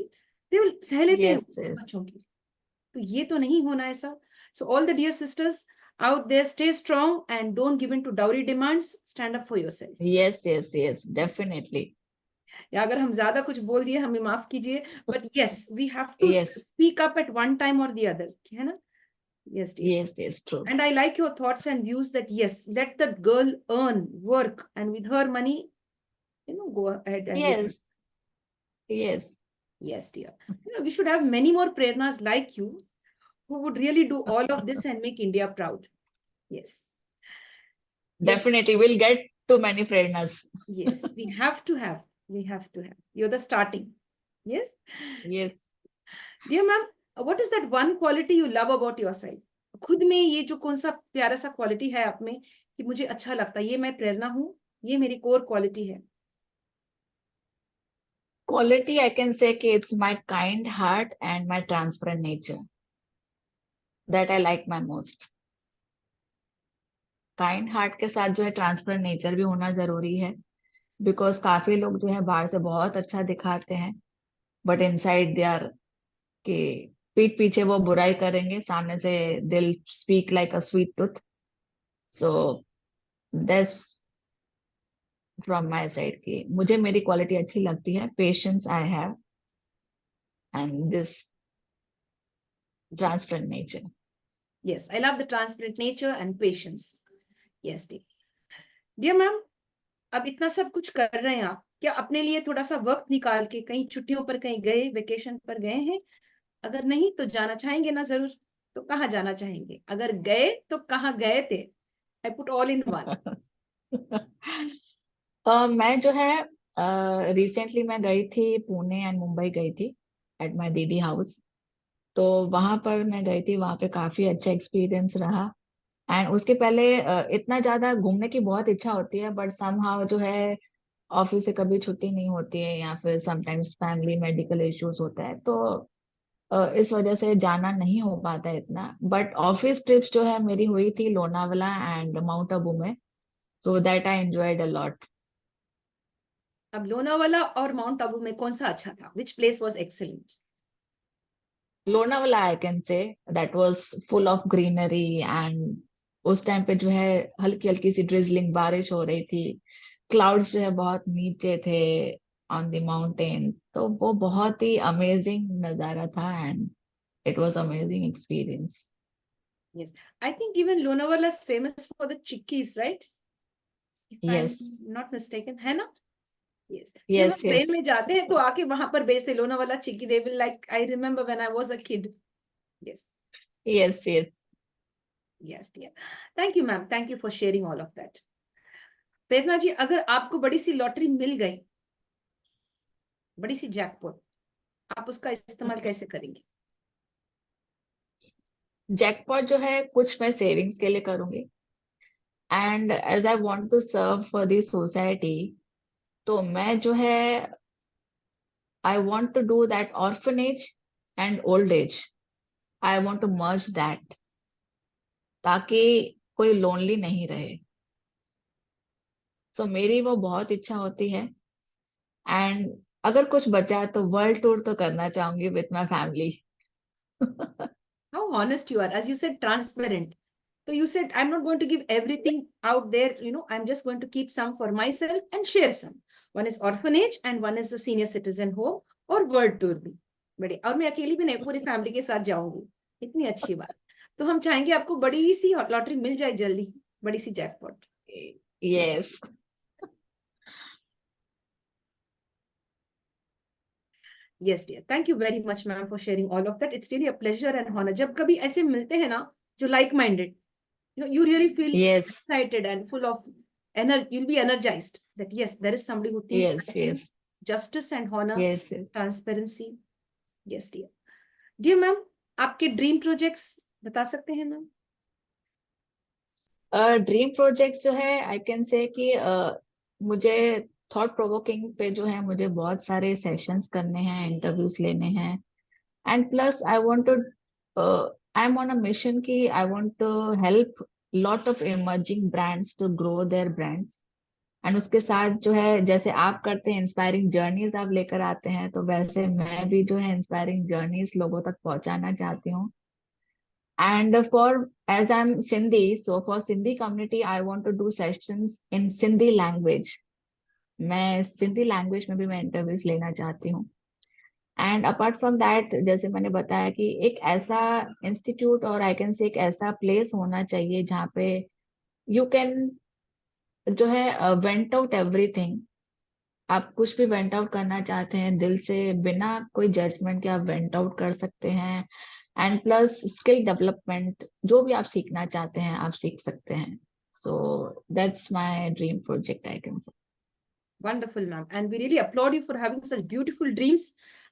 they will सह लेते हैं यस, यस, बच्चों की। तो ये तो नहीं होना ऐसा। So all the dear sisters out there, stay strong and don't give in to dowry demands. Stand up for yourself. Yes, yes, yes, definitely, या अगर हम ज्यादा कुछ बोल दिए हमें माफ कीजिए, but yes we have to yes, speak up at one time और द अदर, है ना? Yes dear. Yes, yes, true, And I like your thoughts and views that yes, let the girl earn, work, and with her money, go ahead and with her. Yes, yes, Yes, dear. We should have many more prernas like you who would really do all of this and make India proud. Yes. Yes, definitely will get to many प्रेरणास। yes. We have to have. We have to have. You're the starting. Yes. Yes, Dear ma'am, what is that one quality you love about yourself? खुद में ये जो कौन सा प्यारा सा quality है आप में कि मुझे अच्छा लगता है, ये मैं प्रेरणा हूँ, ये मेरी कोर क्वालिटी है? क्वालिटी आई कैन से कि it's my kind heart and my transparent nature, that I like my most. Kind heart के साथ जो है ट्रांसपेरेंट नेचर भी होना जरूरी है, बिकॉज काफी लोग जो है बाहर से बहुत अच्छा दिखाते हैं, बट इनसाइड दे आर कि पीठ पीछे वो बुराई करेंगे, सामने से दिल speak like a sweet tooth. So that's from my side की मुझे मेरी क्वालिटी अच्छी लगती है, patience I have and this transparent nature. Yes, I love the transparent nature and patience. Yes, dear. Dear ma'am, अब इतना सब कुछ कर रहे हैं आप, क्या अपने लिए थोड़ा सा वक्त निकाल के कहीं छुट्टियों पर कहीं गए, वेकेशन पर गए हैं? अगर नहीं तो जाना चाहेंगे ना जरूर। तो कहाँ जाना चाहेंगे? अगर गए तो कहाँ गए थे? I put all in one. मैं जो है रिसेंटली मैं गई थी पुणे एंड मुंबई गई थी एट माय दीदी हाउस। तो वहां पर मैं गई थी, वहां पे काफी अच्छा एक्सपीरियंस रहा। एंड उसके पहले इतना ज्यादा घूमने की बहुत इच्छा होती है, बट समहाउ जो है ऑफिस से कभी छुट्टी नहीं होती है, या फिर समटाइम्स फैमिली मेडिकल इश्यूज होता है, तो इस वजह से जाना नहीं हो पाता है इतना। बट ऑफिस ट्रिप्स जो है मेरी हुई थी लोनावला एंड माउंट आबू में, so that I enjoyed a lot. अब लोनावाला और माउंट आबू में कौन सा अच्छा था? Which place was excellent? Lonavala I can say that was full of greenery, and उस टाइम पे जो है हल्की हल्की सी ड्रिजलिंग बारिश हो रही थी, क्लाउड्स जो है बहुत नीचे थे ऑन द माउंटेन्स, तो वो बहुत ही अमेजिंग नजारा था and it was amazing experience. Yes, I think even Lonavala is famous for the chikkis, right? If I'm yes, not mistaken, है ना? Yes. जब यस, हम यस, ट्रेन में जाते हैं तो आके वहां पर बेचते लोनावाला चिक्की, they will like, I remember when I was a kid. Yes. Yes, yes, Yes, dear. Thank you, ma'am. Thank you for sharing all of that. प्रेरणा जी, अगर आपको बड़ी सी लॉटरी मिल गई, बड़ी सी जैकपॉट, आप उसका इस्तेमाल कैसे करेंगे? जैकपॉट जो है कुछ मैं सेविंग्स के लिए करूंगी, and as I want to serve for the society, तो मैं जो है I want to do that orphanage and old age, I want to merge that, ताकि कोई लोनली नहीं रहे। सो मेरी वो बहुत इच्छा होती है, एंड अगर कुछ बचा तो वर्ल्ड टूर तो करना चाहूंगी with my family. How honest you are. As you said, transparent. So you said, I'm not going to give everything out there. I'm just going to keep some for myself and share some. One is orphanage and one is a senior citizen home और world tour भी बड़े, और मैं अकेली भी नहीं, पूरी family के साथ जाऊंगी। इतनी अच्छी बात। तो हम चाहेंगे आपको बड़ी सी लॉटरी मिल जाए जल्दी, बड़ी सी jackpot. Yes. Yes, dear. Thank you very much, ma'am, for sharing all of that. It's really a pleasure and honor. जब कभी ऐसे मिलते हैं ना, जो like minded, you really feel yes. excited and full of energy. You'll be energized that yes, there is somebody who thinks yes. like me. Yes. Justice and honor, yes. transparency. Yes, dear. Dear ma'am, आपके dream projects बता सकते हैं ma'am? Dream projects जो है I can say कि मुझे thought provoking पे जो है मुझे बहुत सारे सेशंस करने हैं, इंटरव्यूज लेने हैं, and plus I want to I am on a mission कि I want to help lot of emerging brands to grow their brands, and उसके साथ जो है जैसे आप करते हैं इंस्पायरिंग जर्नीज आप लेकर आते हैं, तो वैसे मैं भी जो है इंस्पायरिंग जर्नीज लोगों तक पहुंचाना चाहती हूँ। And for as I'm Sindhi, so for Sindhi community, I want to do sessions in Sindhi language. मैं सिंधी लैंग्वेज में भी मैं इंटरव्यूज लेना चाहती हूँ। एंड अपार्ट फ्रॉम दैट, जैसे मैंने बताया कि एक ऐसा इंस्टीट्यूट और आई कैन से एक ऐसा प्लेस होना चाहिए जहाँ पे यू कैन जो है वेंट आउट एवरीथिंग। आप कुछ भी वेंट आउट करना चाहते हैं दिल से, बिना कोई जजमेंट के आप वेंट आउट कर सकते हैं, एंड प्लस स्किल डेवलपमेंट जो भी आप सीखना चाहते हैं आप सीख सकते हैं। सो that's my dream project I can से। Wonderful, ma'am. And we really applaud you for having such beautiful dreams.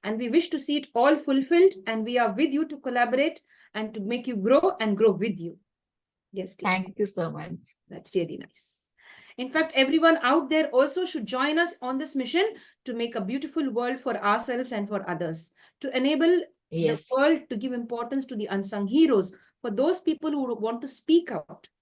And we wish to see it all fulfilled. And we are with you to collaborate and to make you grow and grow with you. Yes, dear. Thank you so much. That's really nice. In fact, everyone out there also should join us on this mission to make a beautiful world for ourselves and for others, to enable the yes. world to give importance to the unsung heroes, for those people who want to speak out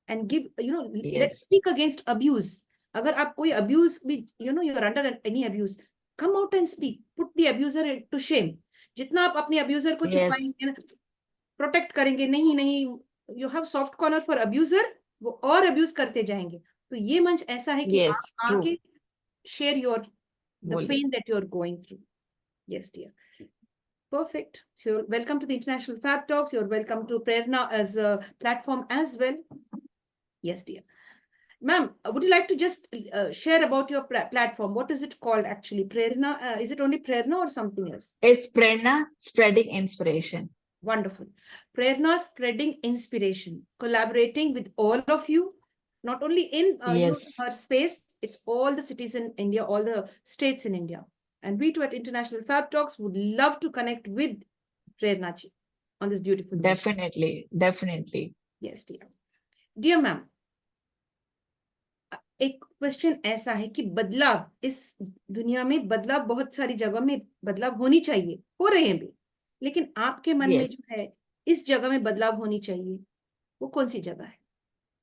and give, let's yes. speak against abuse. Agar aap koi abuse bhi, you're under any abuse, come out and speak, put the abuser to shame. जितना आप अपने abuser को yes. छुपाएंगे ना, protect करेंगे, नहीं नहीं, you have soft corner for abuser, वो और अब्यूज करते जाएंगे। तो ये मंच ऐसा है कि यस। आप ट्रू। आके शेयर योर द बोलिए। Pain that you are going through. Yes dear, perfect. So you're welcome to the International Fab Talks. You're welcome to Prerna as a platform as well. Yes, dear. Ma'am, would you like to just share about your platform? What is it called actually? Prerna? Is it only Prerna or something else? It's Prerna spreading inspiration. Wonderful. Prerna spreading inspiration, collaborating with all of you, not only in yes. her space, it's all the cities in India, all the states in India. And we too at International Fab Talks would love to connect with Prerna ji on this beautiful mission. Definitely definitely. Yes, dear. Dear ma'am, एक question ऐसा है कि बदलाव इस दुनिया में, बदलाव बहुत सारी जगह में बदलाव होनी चाहिए, हो रहे हैं भी, लेकिन आपके मन में यस। जो है इस जगह में बदलाव होनी चाहिए, वो कौन सी जगह है?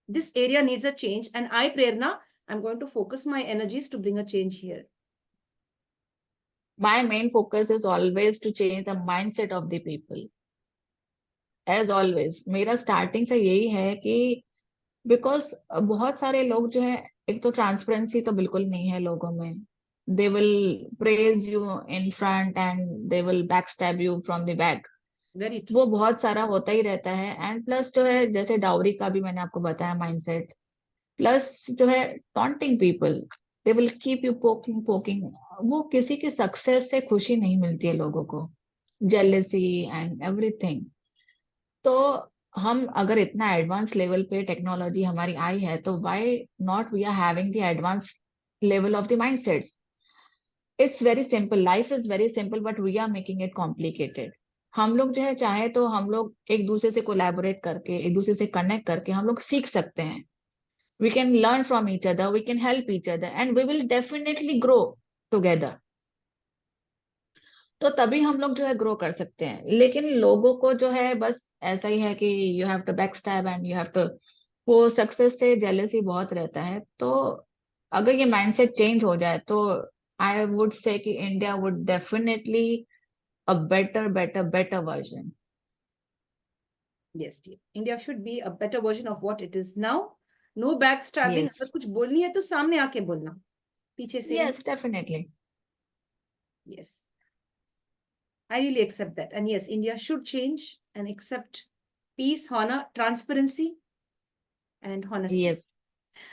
This area needs a change, and I, Prerna, I'm going to focus my energies to bring a change here. My main focus is always to change the mindset of the people. As always, मेरा starting से यही है कि because बहुत सारे लोग जो है, एक तो ट्रांसपेरेंसी तो बिल्कुल नहीं है लोगों में। They will praise you in front and they will back stab you from the back. Very true. वो बहुत सारा होता ही रहता है। एंड प्लस जो है जैसे डाउरी का भी मैंने आपको बताया माइंडसेट, प्लस जो है taunting people, they will keep you poking poking. वो किसी की सक्सेस से खुशी नहीं मिलती है लोगों को, जेलेसी एंड एवरीथिंग। तो हम अगर इतना एडवांस लेवल पे टेक्नोलॉजी हमारी आई है, तो why not we are having the advance level of the mindsets? It's very simple, life is very simple, but we are making it complicated. हम लोग जो है चाहे तो हम लोग एक दूसरे से कोलैबोरेट करके, एक दूसरे से कनेक्ट करके हम लोग सीख सकते हैं। We can learn from each other, we can help each other, and we will definitely grow together. तो तभी हम लोग जो है ग्रो कर सकते हैं। लेकिन लोगों को जो है बस ऐसा ही है कि you have to back stab and you have to, वो सक्सेस से जेलसी बहुत रहता है। तो अगर ये माइंडसेट चेंज हो जाए तो आई वुड से कि India would definitely a better better better version. Yes, dear. India should be a better version of what it is now. No backstabbing. Yes, अगर कुछ बोलनी है तो सामने आके बोलना, पीछे से नहीं. Yes, definitely. Yes, I really accept that. And yes, India should change and accept peace, honor, transparency, and honesty. Yes,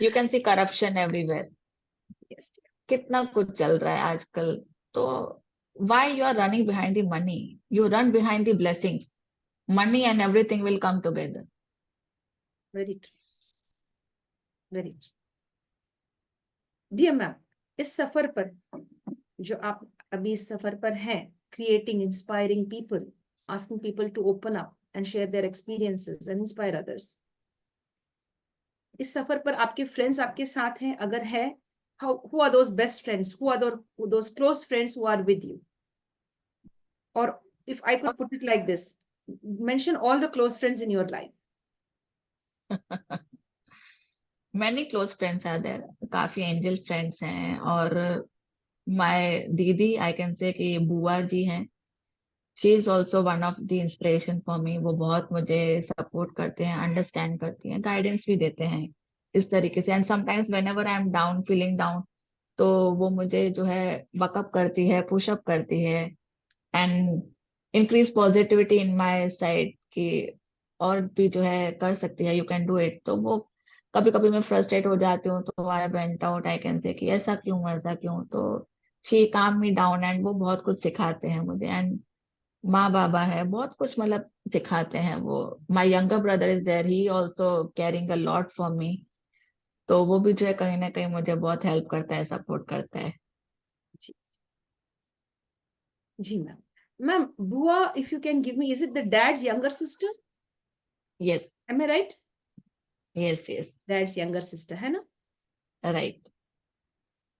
you can see corruption everywhere. Yes, dear. कितना कुछ चल रहा है आजकल। तो why you are running behind the money? You run behind the blessings. Money and everything will come together. Very true. Very true. Dear ma'am, इस सफर पर जो आप अभी इस सफर पर हैं, creating, inspiring people, asking people to open up and share their experiences and inspire others. इस सफर पर आपके फ्रेंड्स आपके साथ हैं? अगर है, who are those best friends? Who are those close friends who are with you? Or if I could put it like this, mention all the close friends in your life. Many close friends are there. काफी angel friends हैं। और my दीदी, आई can say कि बुआ जी हैं, she is also one of the inspiration for me. वो बहुत मुझे सपोर्ट करते हैं, अंडरस्टैंड करती हैं, गाइडेंस भी देते हैं इस तरीके से। And sometimes when ever I am down, feeling down, तो वो मुझे जो है बकअप करती है, पुशअप करती है, and increase positivity in my side कि और भी जो है कर सकती है, यू कैन डू इट। तो वो कभी कभी मैं फ्रस्ट्रेट हो जाती हूँ, तो I went out, I can say कि ऐसा क्यों, ऐसा क्यों। तो शी काम मी डाउन, एंड वो बहुत कुछ सिखाते हैं मुझे। एंड माँ बाबा है, बहुत कुछ मतलब सिखाते हैं वो। My younger brother is there, he also caring a lot for me. तो वो भी जो है कहीं ना कहीं मुझे बहुत हेल्प करता है, सपोर्ट करता है। जी, जी ma'am. Ma'am, Bua, if you can give me, is it the dad's younger sister? Yes, Am I right? Yes, yes, Dad's younger sister, है ना? राइट।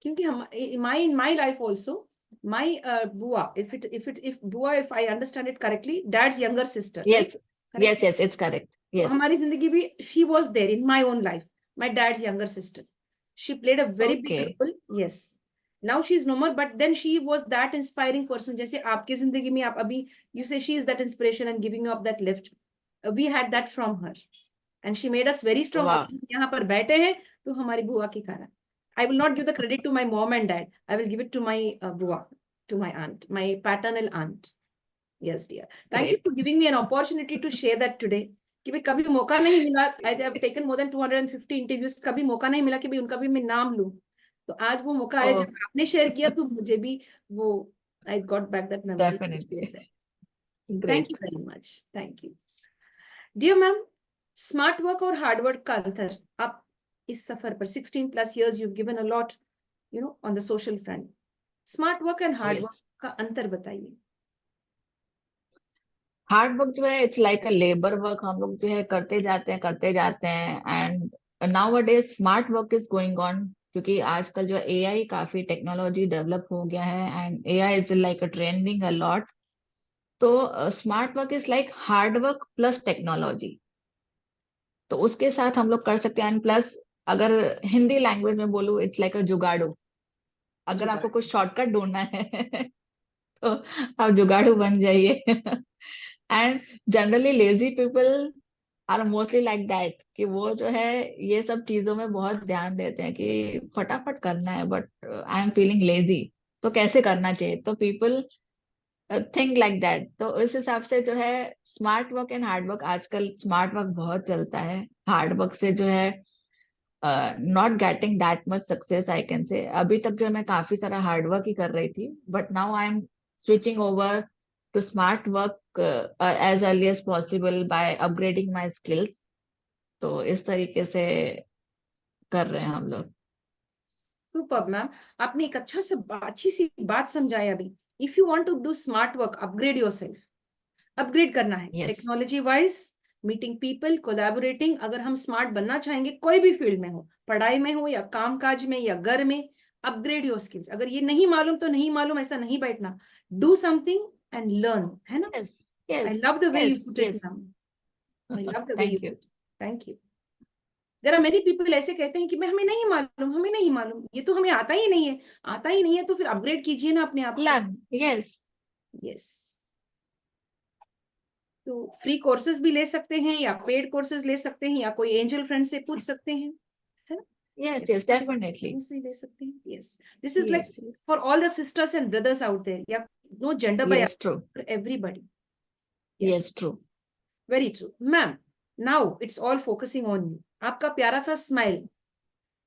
क्योंकि हम in my life also, my Bua, if Bua, if I understand it correctly, dad's younger sister, right? Yes, Correct? Yes, yes, it's correct. तो yes, हमारी जिंदगी भी she was there in my own life, my dad's younger sister. She played a very okay. big role. Yes. Now she is no more, but then she was that inspiring person. जैसे आपके जिंदगी में आप अभी, you say she is that inspiration and giving you up that lift. We had that from her, and she made us very strong. वाह, अभी हम यहाँ पर बैठे हैं तो हमारी बुआ के कारण. I will not give the credit to my mom and dad. I will give it to my बुआ, to my aunt, my paternal aunt. Yes, dear. Thank you great. for giving me an opportunity to share that today. कि भाई कभी मौका नहीं मिला, I have taken more than 250 interviews, कभी मौका नहीं मिला कि भाई उनका भी मैं नाम लूं. तो आज वो मौका ओ, है, जब आपने शेयर किया तो मुझे भी वो, I got back that memory to share definitely, that. Thank you great. very much. Thank you. Dear ma'am, smart work और हार्ड वर्क का अंतर, आप इस सफर पर 16 plus years you've given a lot, on the social front. Smart work and hard work yes, का अंतर बताइए. Hard work जो है it's like a labour work. हम लोग जो है करते जाते हैं, करते जाते हैं। And now a days smart work is going on, क्योंकि आजकल जो एआई, काफी टेक्नोलॉजी डेवलप हो गया है, and AI is like a trending a lot. तो smart work is like hard work plus technology. तो उसके साथ हम लोग कर सकते हैं। एंड प्लस, अगर हिंदी लैंग्वेज में बोलूँ, इट्स लाइक अ जुगाड़ू। अगर आपको जुगाड़. कुछ शॉर्टकट ढूंढना है तो आप जुगाड़ू बन जाइए। And generally lazy people are mostly like that, कि वो जो है ये सब चीजों में बहुत ध्यान देते हैं कि फटाफट करना है, but I am feeling lazy, तो कैसे करना चाहिए। तो पीपल थिंक लाइक दैट। तो इस हिसाब से जो है smart work and hard work, आजकल स्मार्ट वर्क बहुत चलता है। हार्ड वर्क से जो है not getting that much success, I can से। अभी तक जो है मैं काफी सारा हार्ड वर्क ही कर रही थी, but now I am switching over to smart work as early as possible by upgrading my skills. तो इस तरीके से कर रहे हैं हम लोग. सुपर मैम, आपने एक अच्छी सी बात समझाई अभी. If you want to do smart work, upgrade yourself. Upgrade करना है Yes. Technology wise, meeting people, collaborating. अगर हम स्मार्ट बनना चाहेंगे कोई भी फील्ड में हो, पढ़ाई में हो या कामकाज में या घर में, अपग्रेड योर स्किल्स. अगर ये नहीं मालूम तो नहीं मालूम, ऐसा नहीं बैठना. डू समथिंग एंड लर्न, है ना? Yes. I Yes. Love the way you Yes. Put it Yes. Now. I love the way you Thank you. Put. Thank you. There are many people ऐसे कहते हैं कि मैं, हमें नहीं मालूम, हमें नहीं मालूम, ये तो हमें आता ही नहीं है. आता ही नहीं है तो फिर अपग्रेड कीजिए ना अपने आप को. Learn. Yes. यस. तो फ्री कोर्सेज भी ले सकते हैं या पेड कोर्सेज ले सकते हैं या कोई एंजल फ्रेंड से पूछ सकते हैं, है ना? Yes. Yes. Definitely. उनसे ले सकते हैं. Yes, this is like Yes. Yes. For all the sisters and brothers out there. या no gender bias, Yes. True. For everybody. Yes, Yes. True. Very true. Ma'am, now it's all focusing on you. आपका प्यारा सा smile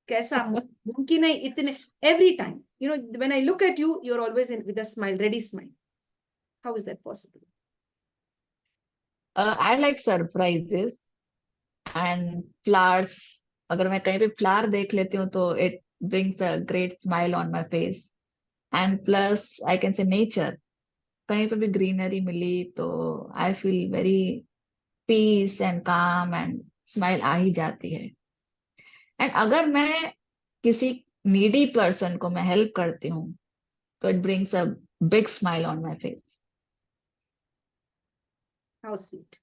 कैसा मुमकिन है इतने every time, you know, when I look at you, you are always in with a smile, ready smile. How is that possible? I like surprises and flowers. अगर मैं कहीं पे फ्लावर देख लेती हूँ तो it brings a great smile on my face. And plus I can say nature. कहीं पे भी ग्रीनरी मिली तो I feel very peace and calm and smile आ ही जाती है. And अगर मैं किसी needy person को मैं help करती हूँ तो it brings a big smile on my face. How sweet.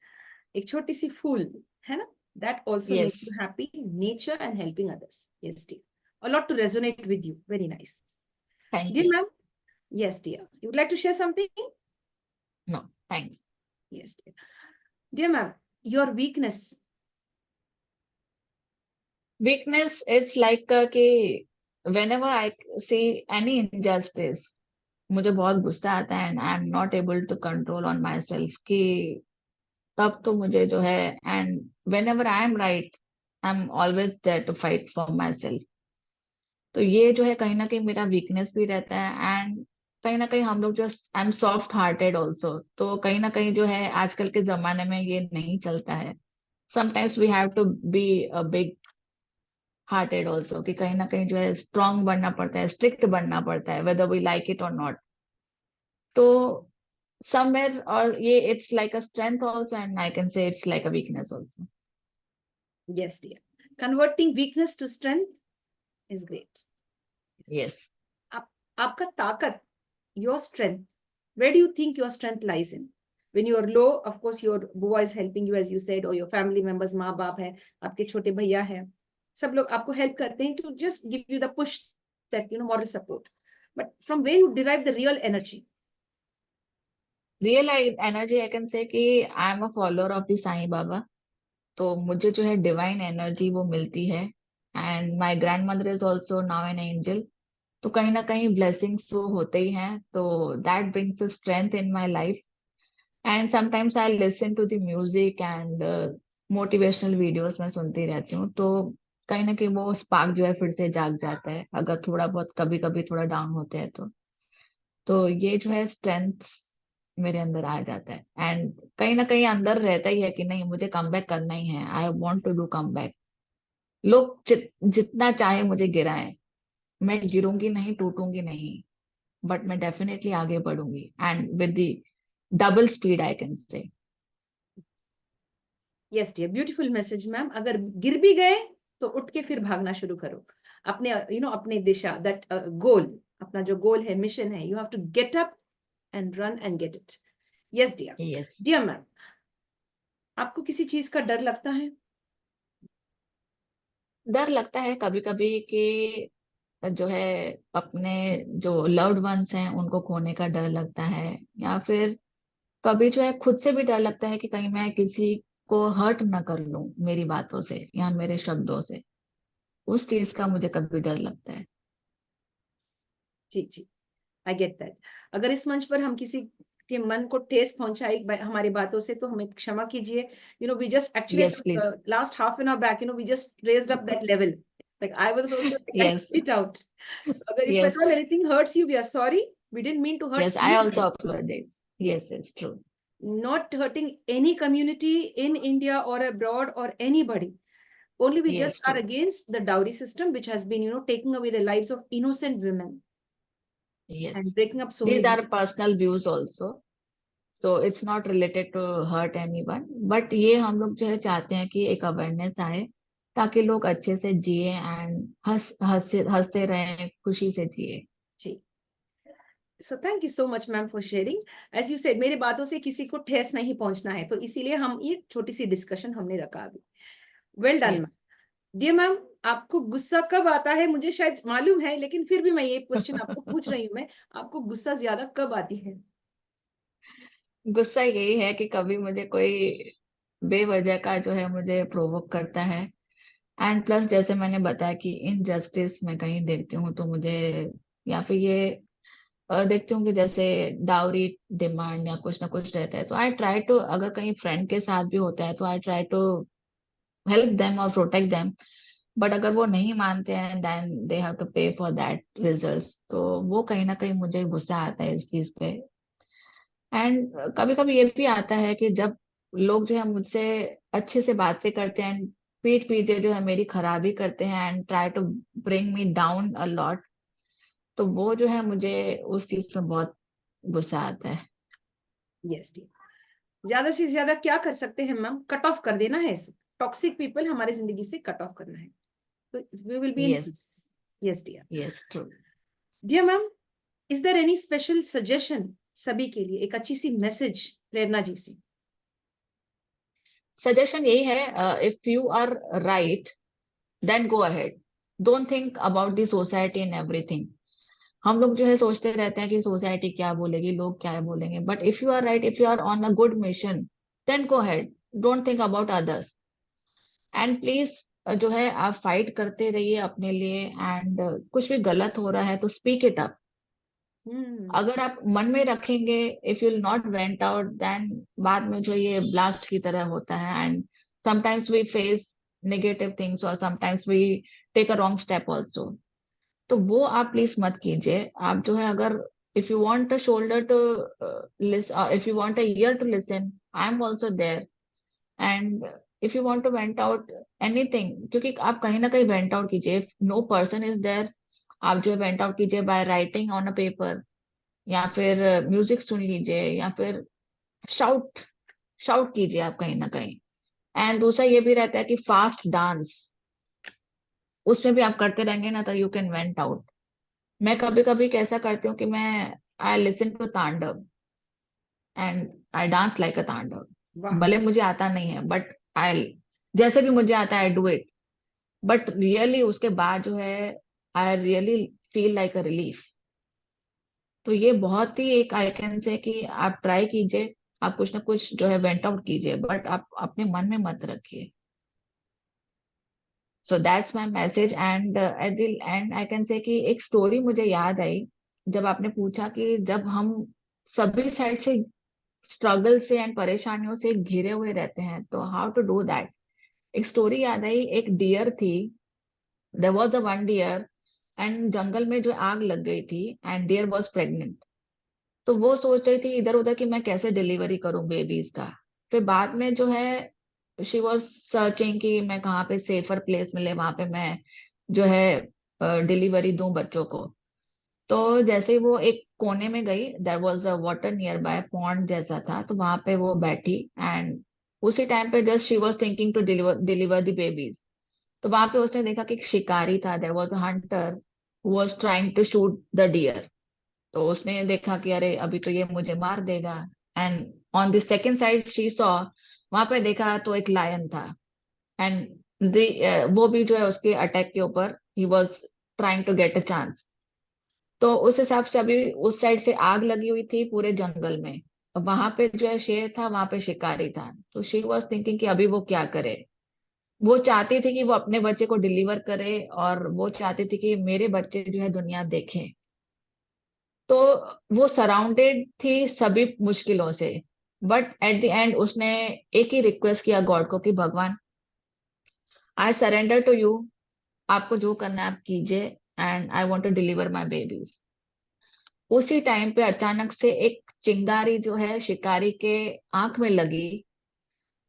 एक छोटी सी फूल, है ना? That also Yes. makes you happy. Nature and helping others. Yes, dear. A lot to resonate with you. Very nice. Thank Dear you. ma'am. Yes, dear. You would like to share something? No, thanks. Yes, dear. Dear ma'am, your weakness. Weakness, it's like कि whenever I see any injustice, मुझे बहुत गुस्सा आता है and I'm not able to control on myself कि तब तो मुझे जो है, and whenever I am right, I'm always there to fight for myself. तो ये जो है कहीं ना कहीं मेरा वीकनेस भी रहता है. एंड कहीं ना कहीं हम लोग जो I am soft hearted also, तो कहीं ना कहीं जो है आजकल के जमाने में ये नहीं चलता है. Sometimes we have to be a big hearted also, कि कहीं ना कहीं जो है स्ट्रांग बनना पड़ता है, स्ट्रिक्ट बनना पड़ता है, वेदर वी लाइक इट और नॉट. तो समवेयर, और ये it's like a strength also and I can say it's like a weakness also. Yes, dear. Converting weakness to strength is great. Yes. आपका ताकत, your strength, where do you think your strength lies in? When you are low, of course, your boy is helping you, as you said, or your family members, माँ बाप है, आपके छोटे भैया हैं, सब लोग आपको हेल्प करते हैं to just give you the push, that, you know, moral support. But from where you derive the real energy? Real energy I can say कि I am a follower of the Sai Baba. तो मुझे जो है divine energy वो मिलती है. And my grandmother is also now an angel. तो कहीं ना कहीं ब्लेसिंग्स वो होते ही हैं, तो that brings a strength in my life. And sometimes I listen to the music and motivational videos मैं सुनती रहती हूँ, तो कहीं ना कहीं वो स्पार्क जो है फिर से जाग जाता है, अगर थोड़ा बहुत कभी कभी थोड़ा डाउन होते हैं तो ये जो है स्ट्रेंथ मेरे अंदर आ जाता है. एंड कहीं ना कहीं अंदर रहता ही है कि नहीं, मुझे कम बैक करना ही है. I want to do come back. लोग जितना चाहे मुझे गिराएं, मैं गिरूंगी नहीं, टूटूंगी नहीं, बट मैं डेफिनेटली आगे बढ़ूंगी. And with the double speed I can say. Yes, dear. Beautiful message, ma'am. अगर गिर भी गए तो उठ के फिर भागना शुरू करो अपने, you know, अपने दिशा, that goal, अपना जो गोल है, मिशन है, you have to get up and run and get it. Yes, dear. Yes. Dear ma'am, आपको किसी चीज का डर लगता है? डर लगता है कभी कभी कि जो है अपने जो लव्ड वंस हैं उनको खोने का डर लगता है, या फिर कभी जो है खुद से भी डर लगता है कि कहीं मैं किसी को हर्ट ना कर लूं मेरी बातों से या मेरे शब्दों से. उस चीज का मुझे कभी डर लगता है. जी जी, आई गेट दैट. अगर इस मंच पर हम किसी के मन को ठेस पहुंचाई हमारी बातों से तो हमें क्षमा कीजिए. You know, we just actually Yes, please. last half an hour back, you know, we just raised up that level. Like I was also, I Yes. spit it out. So if Yes. at all anything hurts you, we are sorry. We didn't mean to hurt Yes, I also anybody. apologize. Yes, it's true. not hurting any community in India or abroad or anybody. Only we Yes, just are true. against the dowry system, which has been, taking away the lives of innocent women and Yes. breaking up so These many. are personal views also. So it's not related to hurt anyone. But ये हम लोग जो है चाहते हैं कि एक awareness आए ताकि लोग अच्छे से जिए एंड हंसते रहें, खुशी से जिए. जी. So thank you so much, ma'am, for sharing. As you said, मेरे बातों से किसी को ठेस नहीं पहुंचना है, तो इसीलिए हम ये छोटी सी डिस्कशन हमने रखा अभी. Well done, ma'am. Yes. Dear ma'am, आपको गुस्सा कब आता है? मुझे शायद मालूम है, लेकिन फिर भी मैं ये क्वेश्चन आपको पूछ रही हूँ. मैं आपको गुस्सा ज्यादा कब आती है? गुस्सा यही है कि कभी मुझे कोई बेवजह का जो है मुझे प्रोवोक करता है. एंड प्लस जैसे मैंने बताया कि इनजस्टिस मैं कहीं देखती हूँ तो मुझे, या फिर ये देखती हूँ कि जैसे डाउरी डिमांड या कुछ ना कुछ रहता है, तो आई ट्राई टू, अगर कहीं फ्रेंड के साथ भी होता है तो I try to help them और प्रोटेक्ट देम. बट अगर वो नहीं मानते हैं then they have to pay for that results, तो वो कहीं ना कहीं मुझे गुस्सा आता है इस चीज पे. एंड कभी कभी ये भी आता है कि जब लोग जो है मुझसे अच्छे से बातें करते हैं and पीठ पीछे जो है मेरी खराबी करते हैं and try to bring me down a lot, तो वो जो है मुझे उस चीज में बहुत गुस्सा आता है. Yes dear. ज्यादा से ज्यादा क्या कर सकते हैं मैम? कट ऑफ कर देना है. टॉक्सिक पीपल हमारे जिंदगी से कट ऑफ करना है, तो we will be in yes. Peace. Yes dear. Yes, true. Dear ma'am, is there any special suggestion सभी के लिए, एक अच्छी सी मैसेज प्रेरणा जी से? सजेशन यही है, if you are right then go ahead. Don't think about the society and everything. हम लोग जो है सोचते रहते हैं कि सोसाइटी क्या बोलेगी, लोग क्या बोलेंगे, but if you are right, if you are on a good mission, then go ahead. Don't think about others. And please जो है आप फाइट करते रहिए अपने लिए. एंड कुछ भी गलत हो रहा है तो स्पीक इट अप. हम्म. अगर आप मन में रखेंगे, if you not vent out, then बाद में जो ये ब्लास्ट की तरह होता है. And sometimes we face negative things और sometimes we take a wrong step also. तो वो आप प्लीज मत कीजिए. आप जो है अगर if you want a shoulder to listen, if you want a ear to listen, I am also there. And if you want to vent out anything, क्योंकि आप कहीं ना कहीं वेंट आउट कीजिए. If no person is there, आप जो है vent out कीजिए by writing on a paper, या फिर म्यूजिक सुन लीजिए, या फिर शाउट शाउट कीजिए आप कहीं ना कहीं. एंड दूसरा ये भी रहता है कि फास्ट डांस, उसमें भी आप करते रहेंगे ना तो यू कैन वेंट आउट. मैं कभी कभी कैसा करती हूँ कि मैं आई लिसन टू तांडव एंड आई डांस लाइक अ तांडव. वाह. भले मुझे आता नहीं है बट आई, जैसे भी मुझे आता है I do it. But really उसके बाद जो है I really feel like a relief. तो ये बहुत ही एक आई कैन से कि आप ट्राई कीजिए. आप कुछ ना कुछ जो है वेंट आउट कीजिए, बट आप अपने मन में मत रखिए. सो that's my message. And at the end I can say कि एक स्टोरी मुझे याद आई जब आपने पूछा कि जब हम सभी साइड से स्ट्रगल से एंड परेशानियों से घिरे हुए रहते हैं तो हाउ टू डू दैट. एक स्टोरी याद आई. एक डियर थी, there was a one deer, and जंगल में जो आग लग गई थी एंड डियर वाज प्रेग्नेंट. तो वो सोच रही थी इधर उधर कि मैं कैसे डिलीवरी करूं बेबीज का. फिर बाद में जो है शी वाज सर्चिंग कि मैं कहाँ पे सेफर प्लेस मिले वहां पे मैं जो है डिलीवरी दूं बच्चों को. तो जैसे ही वो एक कोने में गई, there was a water near by, pond जैसा था, तो वहां पे वो बैठी. एंड उसी टाइम पे just she was thinking to deliver deliver the babies. तो वहां पे उसने देखा कि एक शिकारी था, there was a hunter who was trying to shoot the deer. तो उसने देखा कि अरे अभी तो ये मुझे मार देगा. And on the second side she saw, वहां पे देखा तो एक लायन था. एंड वो भी जो है उसके अटैक के ऊपर ही was trying to get a chance. तो उस हिसाब से अभी उस साइड से आग लगी हुई थी पूरे जंगल में. वहां पे जो है शेर था, वहां पे शिकारी था. तो शी वॉज थिंकिंग कि अभी वो क्या करे. वो चाहती थी कि वो अपने बच्चे को डिलीवर करे और वो चाहती थी कि मेरे बच्चे जो है दुनिया देखें. तो वो सराउंडेड थी सभी मुश्किलों से. बट एट द एंड उसने एक ही रिक्वेस्ट किया गॉड को कि भगवान, आई सरेंडर टू यू. आपको जो करना है आप कीजिए and I want to deliver my babies. उसी टाइम पे अचानक से एक चिंगारी जो है शिकारी के आंख में लगी,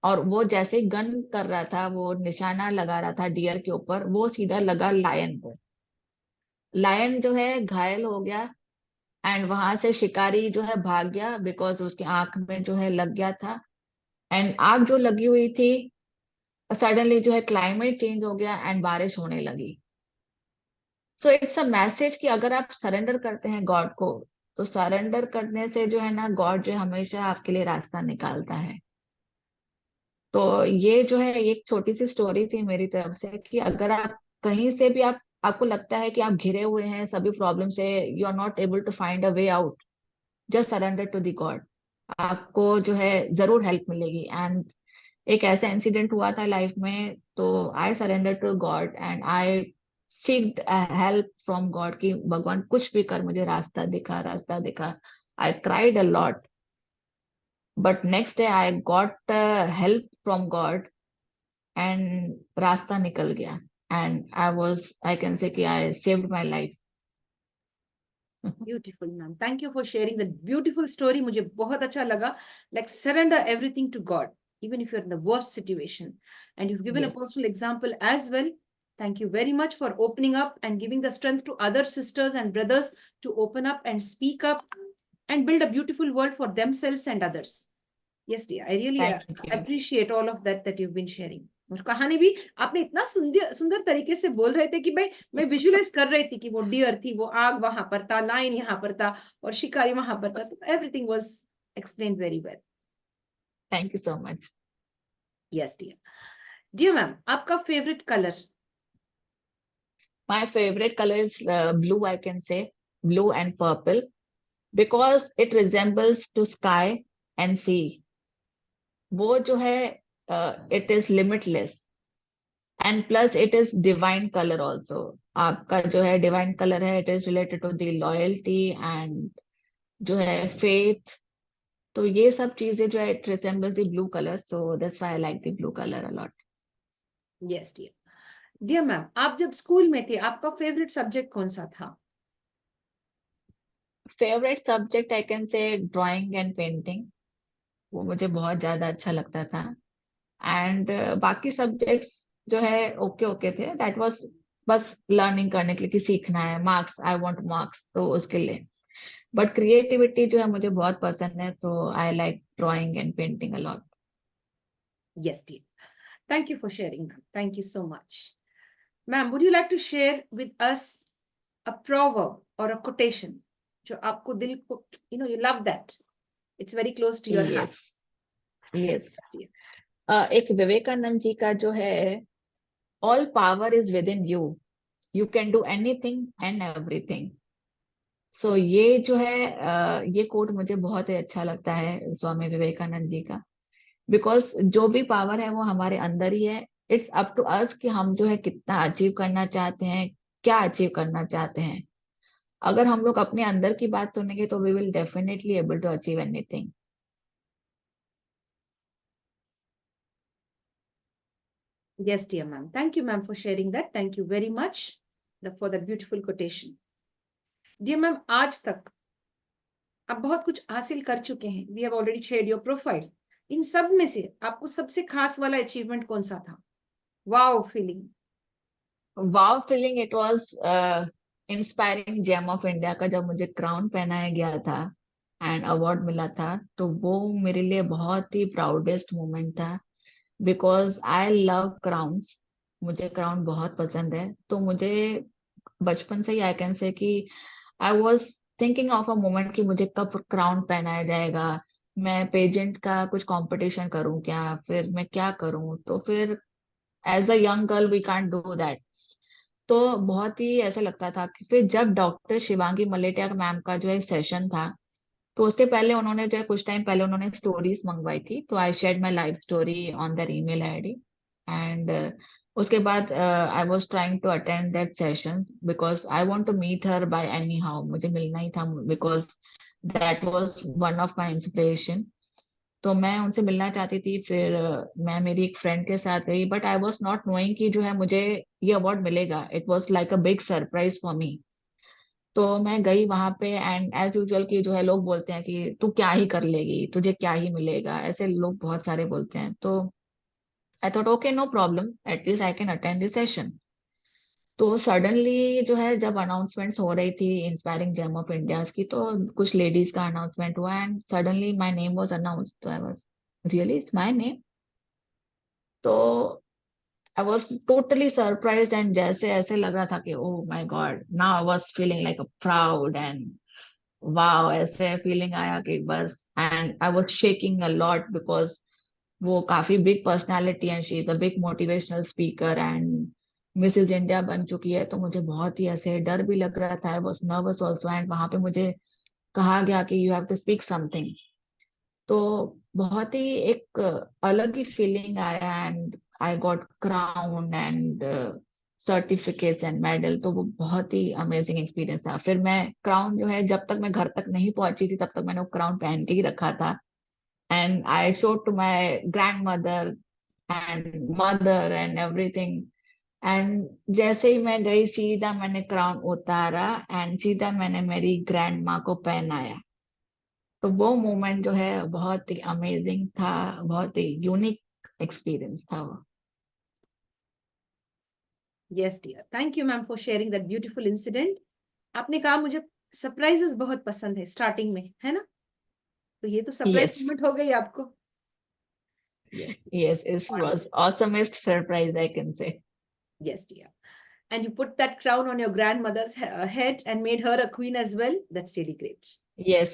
और वो जैसे गन कर रहा था, वो निशाना लगा रहा था डियर के ऊपर, वो सीधा लगा लायन को। लायन जो है घायल हो गया, एंड वहां से शिकारी जो है भाग गया, बिकॉज उसकी आंख में जो है लग गया था। एंड आग जो लगी हुई थी, सडनली जो है क्लाइमेट चेंज हो गया एंड बारिश होने लगी। सो इट्स अ मैसेज कि अगर आप सरेंडर करते हैं गॉड को, तो सरेंडर करने से जो है ना, गॉड जो है हमेशा आपके लिए रास्ता निकालता है। तो ये जो है एक छोटी सी स्टोरी थी मेरी तरफ से, कि अगर आप कहीं से भी आपको लगता है कि आप घिरे हुए हैं सभी प्रॉब्लम से, you are not able to find a way out, just surrender to the God. आपको जो है जरूर हेल्प मिलेगी। एंड एक ऐसा इंसिडेंट हुआ था लाइफ में, तो I surrender to God and I seeked help from God, कि भगवान कुछ भी कर, मुझे रास्ता दिखा, रास्ता दिखा। I cried a lot, but next day I got help from God, and रास्ता निकल गया। एंड आई कैन से कि I saved my life. Beautiful, ma'am. Thank you for sharing that beautiful story. मुझे बहुत अच्छा लगा. Like surrender everything to God, even if you're in the worst situation. And you've given a Yes, personal example as well. Thank you very much for opening up and giving the strength to other sisters and brothers to open up and speak up and build a beautiful world for themselves and others. Yes, dear. I really thank you. appreciate all of that you've been sharing. और कहानी भी आपने इतना सुंदर सुंदर तरीके से बोल रहे थे कि भाई मैं विजुअलाइज कर रही थी कि वो डियर थी, वो आग वहां पर था, लाइन यहाँ पर था और शिकारी वहां पर था, तो everything was explain very well. Thank you so much. Yes dear. Dear ma'am, आपका favourite colour? My favorite color is blue, I can say, blue and purple, because it resembles to sky and sea. वो जो है, it is limitless, and plus it is divine color also. आपका जो है divine color है, it is related to the loyalty and जो है faith. तो ये सब चीजें जो है, it resembles the blue color, so that's why I like the blue color a lot. Yes dear. Dear ma'am, आप जब स्कूल में थे आपका फेवरेट सब्जेक्ट कौन सा था? Favorite subject I can say drawing and painting. वो मुझे बहुत ज्यादा अच्छा लगता था। एंड बाकी सब्जेक्ट्स जो है ओके ओके थे, दैट वाज बस लर्निंग करने के लिए, कि सीखना है, मार्क्स, आई वांट मार्क्स, तो उसके लिए। बट क्रिएटिविटी जो है मुझे बहुत पसंद है, तो I like drawing and painting a lot. Yes dear. Thank you for sharing ma'am. Thank you so much. Ma'am, would you like to share with us a proverb or a quotation जो आपको दिल को, you know, you love that, it's very close to your heart. Yes, yes. Dear. एक विवेकानंद जी का जो है, all power is within you, you can do anything and everything. So ये जो है, ये कोट मुझे बहुत ही अच्छा लगता है स्वामी विवेकानंद जी का। बिकॉज जो भी पावर है वो हमारे अंदर ही है। इट्स अप टू अस कि हम जो है कितना अचीव करना चाहते हैं, क्या अचीव करना चाहते हैं। अगर हम लोग अपने अंदर की बात सुनेंगे, तो we will definitely able to achieve anything. Yes, dear ma'am. Thank you, ma'am, for sharing that. Thank you very much for the beautiful quotation. Dear ma'am, आज तक आप बहुत कुछ हासिल कर चुके हैं. We have already shared your profile. इन सब में से आपको सबसे खास वाला अचीवमेंट कौन सा था? Wow feeling. Wow feeling, it was inspiring gem of India का जब मुझे क्राउन पहनाया गया था एंड अवार्ड मिला था, तो वो मेरे लिए बहुत ही प्राउडेस्ट मोमेंट था। बिकॉज आई लव क्राउन्स, मुझे क्राउन बहुत पसंद है। तो मुझे बचपन से ही आई कैन से कि I was thinking of a moment कि मुझे कब क्राउन पहनाया जाएगा, मैं पेजेंट का कुछ कंपटीशन करूं क्या, फिर मैं क्या करूं। तो फिर as a young girl we can't do that. तो बहुत ही ऐसा लगता था कि फिर जब डॉक्टर शिवांगी मलेटिया मैम का जो है सेशन था, तो उसके पहले उन्होंने जो है कुछ टाइम पहले उन्होंने स्टोरीज मंगवाई थी, तो I shared my life story on their email ID. And उसके बाद I was trying to attend that session, because I want to meet her by anyhow, मुझे मिलना ही था, because that was one of my inspiration. तो मैं उनसे मिलना चाहती थी। फिर मैं मेरी एक फ्रेंड के साथ गई, but I was not knowing कि जो है मुझे ये अवार्ड मिलेगा। It was like a big surprise for me. तो मैं गई वहां पे, एंड एज यूजुअल की जो है, लोग बोलते हैं कि तू क्या ही कर लेगी, तुझे क्या ही मिलेगा, ऐसे लोग बहुत सारे बोलते हैं। तो I thought okay, no problem, at least I can attend the session. तो सडनली जो है, जब अनाउंसमेंट्स हो रही थी इंस्पायरिंग जेम ऑफ इंडिया की, तो कुछ लेडीज का अनाउंसमेंट हुआ and suddenly my name was announced. तो I was really, it's my name. तो I was totally surprised, and जैसे ऐसे लग रहा था कि oh my god, now I was feeling like a proud and wow, ऐसे फीलिंग आया कि बस। And I was shaking a lot because वो काफी बिग पर्सनालिटी है, she is a big motivational speaker and Mrs India बन चुकी है। तो मुझे बहुत ही ऐसे डर भी लग रहा था, I was nervous also. And वहां पे मुझे कहा गया कि you have to speak something. तो बहुत ही एक अलग ही फीलिंग आया, and I got crown and certificates and medal. तो वो बहुत ही अमेजिंग एक्सपीरियंस था। फिर मैं क्राउन जो है, जब तक मैं घर तक नहीं पहुंची थी तब तक मैंने वो क्राउन पहन के ही रखा था, and I showed to my grandmother and mother and everything. And जैसे ही मैं गई, सीधा मैंने क्राउन उतारा एंड सीधा मैंने मेरी ग्रैंड माँ को पहनाया। तो वो मोमेंट जो है बहुत ही अमेजिंग था, बहुत ही यूनिक एक्सपीरियंस था वो। Yes dear, thank you ma'am for sharing that beautiful incident. आपने कहा मुझे सरप्राइजेस बहुत पसंद है स्टार्टिंग में, है ना? तो ये तो सरप्राइज यस, मोमेंट हो गई आपको। Yes, yes, it was awesomest surprise I can say. yes dear. And you put that crown on your grandmother's head and made her a queen as well. That's really great. Yes,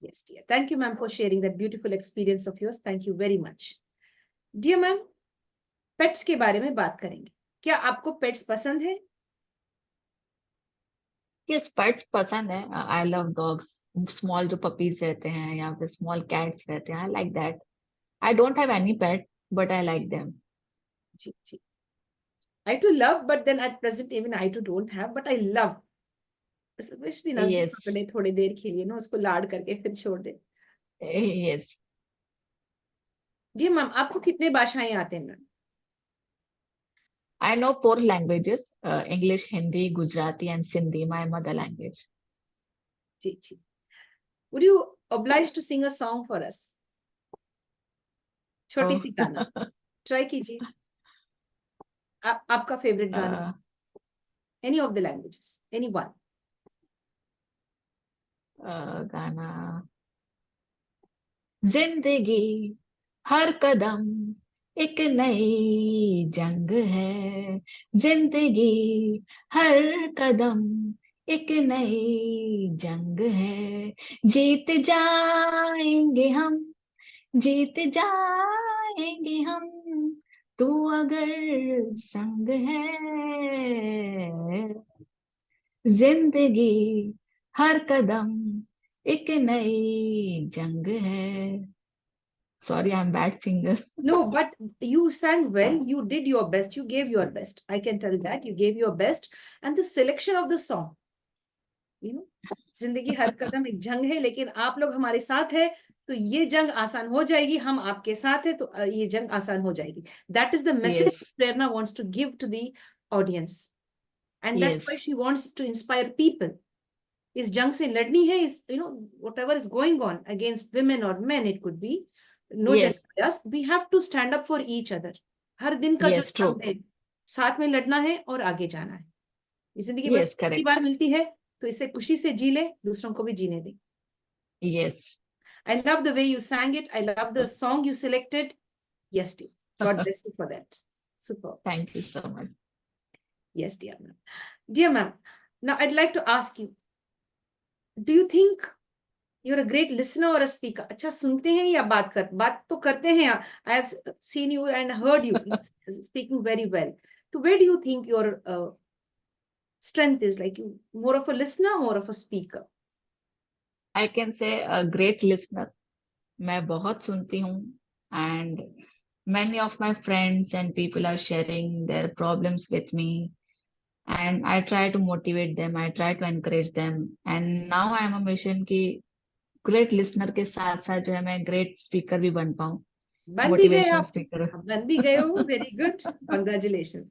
Yes dear, thank you ma'am for sharing that beautiful experience of yours. Thank you very much. Dear ma'am, pets के बारे में बात करेंगे। क्या आपको pets पसंद है? Yes, pets पसंद है। I love dogs. स्मॉल जो पपीज रहते हैं या फिर स्मॉल कैट्स रहते हैं, I like that. I don't have any pet but I like them. जी जी, I too love, but then at present even I too don't have, but I love, specially नजदीक yes, पकड़े थोड़ी देर के लिए ना, उसको लाड करके फिर छोड़ दे। यस। जी मैम, आपको कितने भाषाएं आते हैं ma'am? I know 4 languages, English, Hindi, Gujarati, and Sindhi, my mother language. जी जी, would you oblige to sing a song for us? छोटी Oh, सी गाना ट्राई कीजिए। आपका फेवरेट गाना, uh, any of the languages, any one. गाना। जिंदगी हर कदम एक नई जंग है। जिंदगी हर कदम एक नई जंग है। जीत जाएंगे हम, जीत जाएंगे हम, तू अगर संग है। जिंदगी हर कदम एक नई जंग है। Sorry, I am bad singer. No, but you sang well. You did your best. You gave your best. I can tell that you gave your best. And the selection of the song, you know, जिंदगी हर कदम एक जंग है, लेकिन आप लोग हमारे साथ है तो ये जंग आसान हो जाएगी। हम आपके साथ है तो ये जंग आसान हो जाएगी। That is the message yes, Prerna wants to give to the audience, and that's yes, why she wants to inspire people. इस जंग से लड़नी है, इस whatever is going on against women or men, it could be no gender yes, bias, we have to stand up for each other. हर दिन का जो yes, true. जंग है, साथ में लड़ना है और आगे जाना है। ये जिंदगी बस यस, एक ही करेक्ट। बार मिलती है, तो इसे खुशी से जी ले, दूसरों को भी जीने दे। Yes. I love the way you sang it. I love the song you selected. Yes dear, God bless you for that. Super. Thank you so much. Yes dear ma'am. Dear ma'am, now I'd like to ask you, do you think you're a great listener or a speaker? अच्छा सुनते हैं या बात तो करते हैं। I have seen you and heard you speaking very well. So where do you think your strength is? Like, you more of a listener, more of a speaker? I can से great listener. मैं बहुत सुनती हूँ, and many of my friends and people are sharing their problems with me, and I try to motivate them, I try to encourage them, and now I am a mission कि great listener के साथ साथ जो है मैं great speaker भी बन पाऊँ, बन भी गए मोटिवेशनल आप, स्पीकर। बन भी गए हो, very good, congratulation.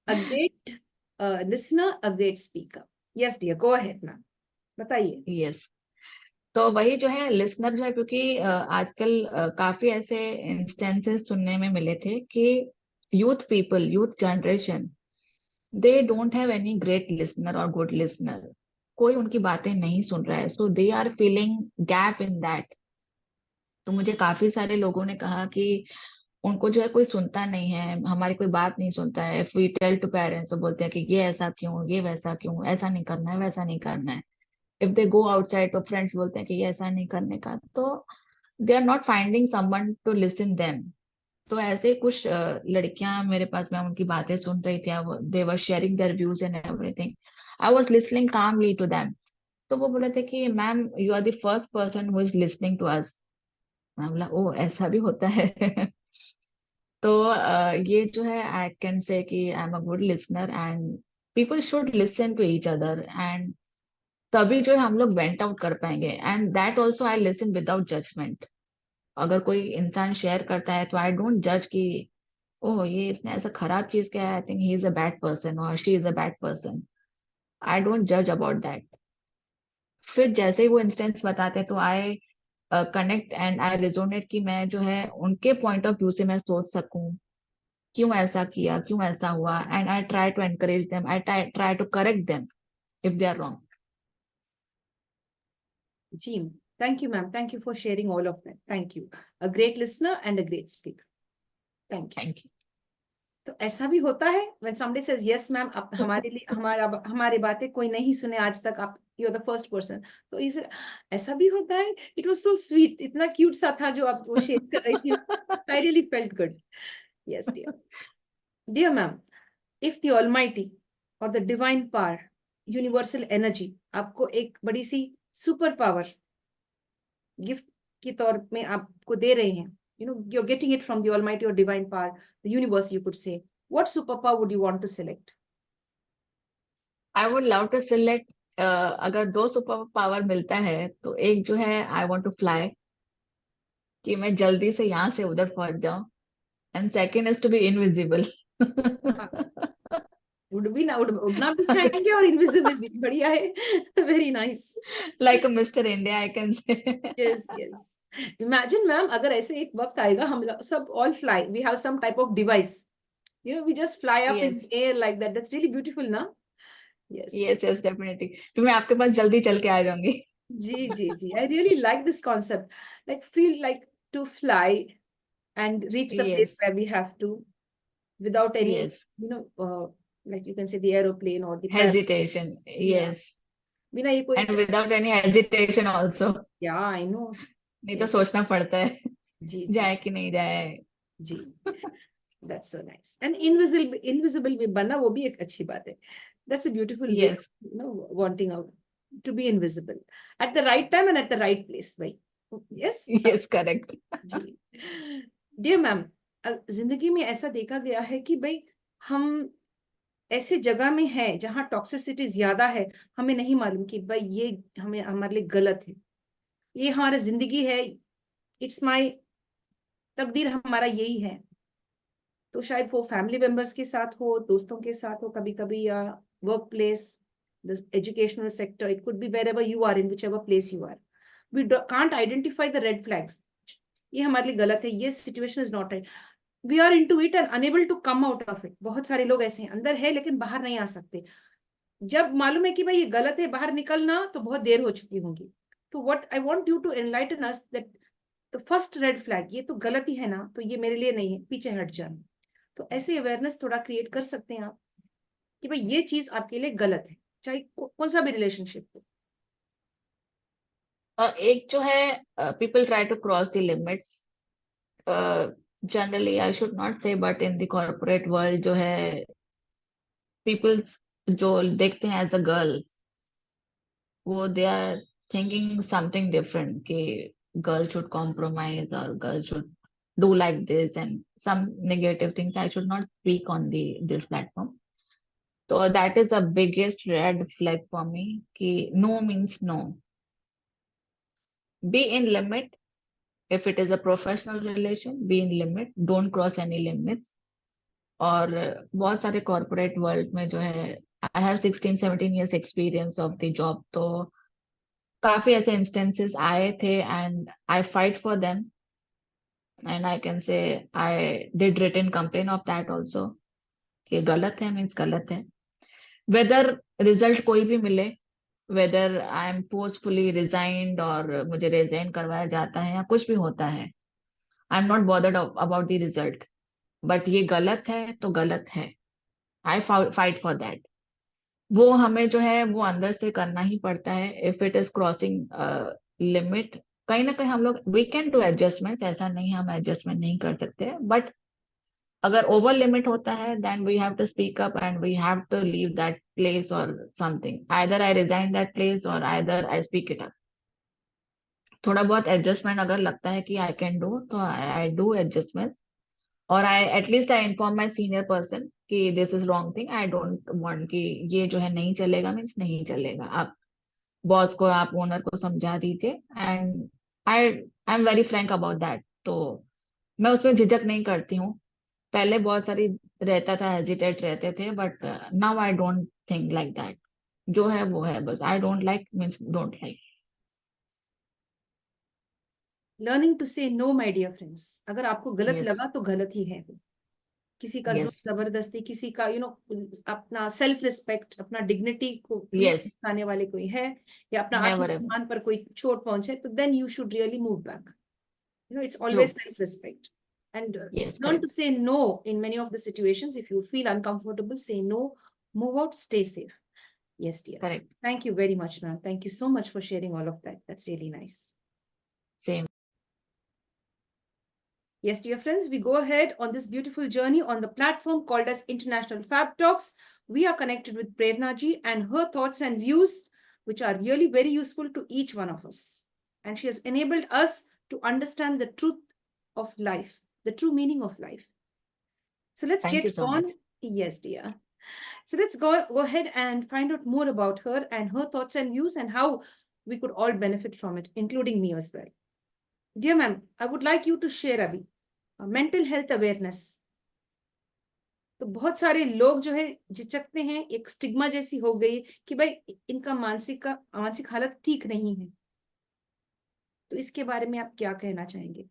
A great listener, a great speaker. Yes, dear, go ahead, ma'am. बताइए. यस, तो वही जो है लिसनर जो है, क्योंकि आजकल काफी ऐसे इंस्टेंसेस सुनने में मिले थे कि youth generation, they don't have any great listener और गुड लिसनर, कोई उनकी बातें नहीं सुन रहा है, so they are feeling gap in that. तो मुझे काफी सारे लोगों ने कहा कि उनको जो है कोई सुनता नहीं है, हमारी कोई बात नहीं सुनता है। If we tell to parents, तो बोलते हैं कि ये ऐसा क्यों, ये वैसा क्यों, ऐसा नहीं करना है, वैसा नहीं करना है। इफ दे गो आउटसाइड, तो फ्रेंड्स बोलते हैं कि ये ऐसा नहीं करने का, तो they are not finding someone to listen them. तो ऐसे ही कुछ लड़कियां मेरे पास, मैं उनकी बातें सुन रही थी, they were sharing their views and everything, I was listening calmly to them. तो वो बोले थे कि ma'am, you are the first person who is listening to us. मैं बोला, ओ ऐसा भी होता है। तो ये जो है, आई कैन से कि I am a good listener and people should listen to each other, and तभी जो है हम लोग वेंट आउट कर पाएंगे। And that also I listen without judgment. अगर कोई इंसान शेयर करता है तो आई डोंट जज कि ओह ये इसने ऐसा खराब चीज किया है, I think he is a bad person और she is a bad person. I don't जज अबाउट दैट। फिर जैसे ही वो इंस्टेंस बताते हैं तो I connect and I resonate, कि मैं जो है उनके पॉइंट ऑफ व्यू से मैं सोच सकूं क्यों ऐसा किया, क्यों ऐसा हुआ, and I try to encourage them, I try to correct them if they are wrong. जी, thank you, ma'am. Thank you for sharing all of that. Thank you. A great listener and a great speaker. Thank you. Thank तो ऐसा भी होता है when somebody says yes ma'am, आप हमारे लिए हमारी बातें कोई नहीं सुने आज तक, आप you are the first person, तो इस ऐसा भी होता है. इट वाज सो स्वीट, इतना क्यूट सा था जो आप वो शेयर कर रही थी. I really felt good. Yes dear ma'am, if the almighty और the divine power, universal energy आपको एक बड़ी सी सुपर पावर गिफ्ट के तौर में आपको दे रहे हैं, you're getting it from the almighty or divine power, the universe, you could say, what superpower would you want to select? I would love to select, अगर दो सुपर पावर मिलता है तो एक जो है आई वांट टू फ्लाई, कि मैं जल्दी से यहाँ से उधर पहुंच जाऊं, and second is to be invisible. उड़ना भी चाहेंगे और इनविजिबल भी, बढ़िया है. Very nice. Like a Mister India I can say. Yes yes. Imagine ma'am, अगर ऐसे एक वक्त आएगा हम सब all fly, we have some type of device, we just fly up in yes, air like that. That's really beautiful, na? Yes. Yes, yes, definitely, तो मैं आपके पास जल्दी चल के आ जाऊंगी। Ji. I really like this concept. Like, feel like to fly and reach the place yes, where we have to without any, yes, like you can say the aeroplane or the hesitation, parachutes. Yeah. Yes, बिना ये कोई, and without any hesitation also, yeah, I know. नहीं तो Yes. सोचना पड़ता है Ji. जाए कि नहीं जाए। Ji. That's so nice. And invisible भी बनना, वो भी एक अच्छी बात है. That's a beautiful way of, yes, wanting out to be invisible at the right time and at the right place. Right? Yes. Yes, correct. जी. डियर मैम, जिंदगी में ऐसा देखा गया है कि भाई हम ऐसे जगह में हैं जहाँ टॉक्सिसिटी ज्यादा है, हमें नहीं मालूम कि भाई ये हमें हमारे लिए गलत है, ये हमारी जिंदगी है, इट्स माय तकदीर, हमारा यही है. तो शायद वो फैमिली मेंबर्स के साथ हो, दोस्तों के साथ हो कभी कभी, या work place, the educational sector, it could be wherever you are, in whichever place you are, we can't identify the red flags. ये हमारे लिए गलत है, ये situation is not right, we are into it and unable to come out of it. बहुत सारे लोग ऐसे हैं, अंदर है लेकिन बाहर नहीं आ सकते. जब मालूम है कि भाई ये गलत है, बाहर निकलना तो बहुत देर हो चुकी होगी. तो what I want you to enlighten us that the first red flag, ये तो गलती है ना, तो ये मेरे लिए नहीं है, पीछे हट जाना. तो ऐसे अवेयरनेस थोड़ा क्रिएट कर सकते हैं आप कि भाई ये चीज आपके लिए गलत है, चाहे कौन सा भी रिलेशनशिप हो. एक जो है, people try to cross the limits, generally I should not say, but in the corporate world जो है, पीपल्स जो देखते हैं एज अ गर्ल, वो they are thinking something different, कि गर्ल शुड कॉम्प्रोमाइज और girl should do like this and some negative things I should not speak on the this platform. तो that is the biggest red flag for me, कि no means no, be in limit. If it is a professional relation, be in limit, don't cross any limits. और बहुत सारे corporate world में जो है I have 16-17 years experience of the job. तो काफी ऐसे इंस्टेंसेस आए थे and I fight for them and I can say I did written complain of that also कि गलत है मीन्स गलत है। वेदर रिजल्ट कोई भी मिले, whether I am forcefully resigned और मुझे रिजाइन करवाया जाता है या कुछ भी होता है, I am not bothered about the result. But ये गलत है तो गलत है, आई फाइट फॉर दैट। वो हमें जो है वो अंदर से करना ही पड़ता है। If it is crossing limit, कहीं ना कहीं हम लोग वी कैन डू एडजस्टमेंट्स, ऐसा नहीं हम एडजस्टमेंट नहीं कर सकते, बट अगर ओवर लिमिट होता है then we have to speak up and we have to leave that place और something, either I resign that place और either I speak it up. थोड़ा बहुत एडजस्टमेंट अगर लगता है कि आई कैन डू तो आई डू एडजस्टमेंट, और I at least I inform my senior person कि this is wrong thing, I don't want कि ये जो है नहीं चलेगा मीन्स नहीं चलेगा। आप बॉस को, आप ओनर को समझा दीजिए and I am very Frank about that. तो मैं उसमें झिझक नहीं करती हूँ। पहले बहुत सारी रहता था, हेजिटेट रहते थे, but now I don't think like that. जो है वो है, बस I don't like means don't like. Learning to say no my dear friends, अगर आपको गलत यस लगा तो गलत ही है वो। किसी का यस जोर जबरदस्ती, किसी का अपना सेल्फ रिस्पेक्ट, अपना डिग्निटी को नीचे यस, दिखाने वाले कोई है, या अपना नेवर एवर। आत्मसम्मान पर कोई चोट पहुंचे, तो then you should really move back. It's true. always self-respect. And yes learn correct. to say no in many of the situations. If you feel uncomfortable, say no, move out, stay safe. Yes, dear. Correct. Thank you very much, ma'am. Thank you so much for sharing all of that. That's really nice. Same. Yes, dear friends, we go ahead on this beautiful journey on the platform called as International Fab Talks. We are connected with Prerna ji and her thoughts and views, which are really very useful to each one of us. And she has enabled us to understand the truth of life, the true meaning of life. So let's thank you get so on. Much. Yes, dear. So let's go ahead and find out more about her and her thoughts and views and how we could all benefit from it, including me as well. Dear ma'am, I would like you to share अभी mental health awareness. तो बहुत सारे लोग जो है झिझकते हैं, एक stigma जैसी हो गई कि भाई इनका मानसिक हालत ठीक नहीं है। तो इसके बारे में आप क्या कहना चाहेंगे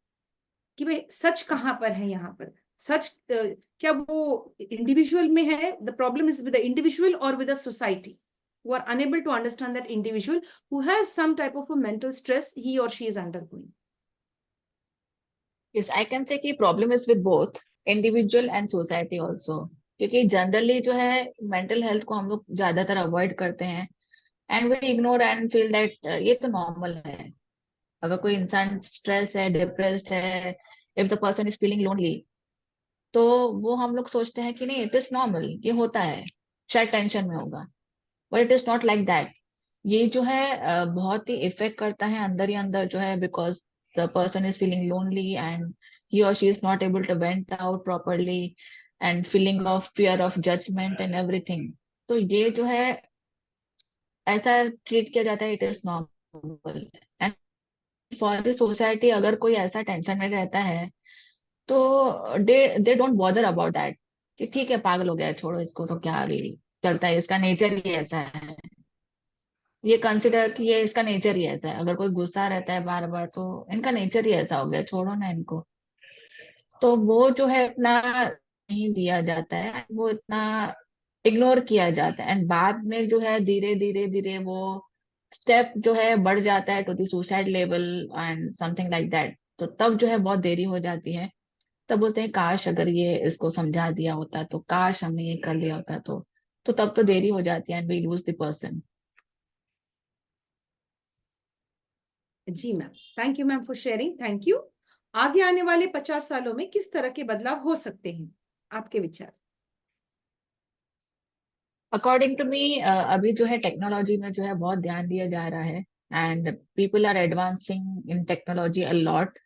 कि भाई सच कहाँ पर है? यहाँ पर सच क्या वो इंडिविजुअल में है? The problem is with the individual और with the society who are unable to understand that individual who has some type of a mental stress he or she is undergoing. Yes I can say कि problem is with both individual and society also, क्योंकि जनरली जो है mental health को हम लोग ज्यादातर avoid करते हैं and we ignore and feel that ये तो नॉर्मल है। अगर कोई इंसान स्ट्रेस है, डिप्रेस्ड है, if the person is feeling lonely, तो वो हम लोग सोचते हैं कि नहीं इट इज नॉर्मल, ये होता है, शायद टेंशन में होगा, but it is not like that. ये जो है बहुत ही इफेक्ट करता है अंदर ही अंदर जो है, because the person is feeling lonely and he और she is not able to vent out properly and feeling of fear of judgement and everything. तो ये जो है ऐसा ट्रीट किया जाता है, it is normal. And for the society अगर कोई ऐसा टेंशन में रहता है तो they don't bother about that कि ठीक है पागल हो गया है, छोड़ो इसको, तो क्या अभी चलता है, इसका नेचर ही ऐसा है। ये कंसिडर कि ये इसका नेचर ही ऐसा है, अगर कोई गुस्सा रहता है बार बार तो इनका नेचर ही ऐसा हो गया, छोड़ो ना इनको। तो वो जो है इतना नहीं दिया जाता है, वो इतना इग्नोर किया जाता है एंड बाद में जो है धीरे धीरे धीरे वो स्टेप जो है बढ़ जाता है to the suicide level and something like that. तो तब जो है बहुत देरी हो जाती है। तब बोलते हैं काश अगर ये इसको समझा दिया होता, तो काश हमने ये कर लिया होता, तो तब तो देरी हो जाती है and we lose the person. जी ma'am, thank you ma'am for sharing, thank you. आगे आने वाले 50 सालों में किस तरह के बदलाव हो सकते हैं, आपके विचार? अकॉर्डिंग टू मी अभी जो है टेक्नोलॉजी में जो है बहुत ध्यान दिया जा रहा है and people are advancing in technology a lot,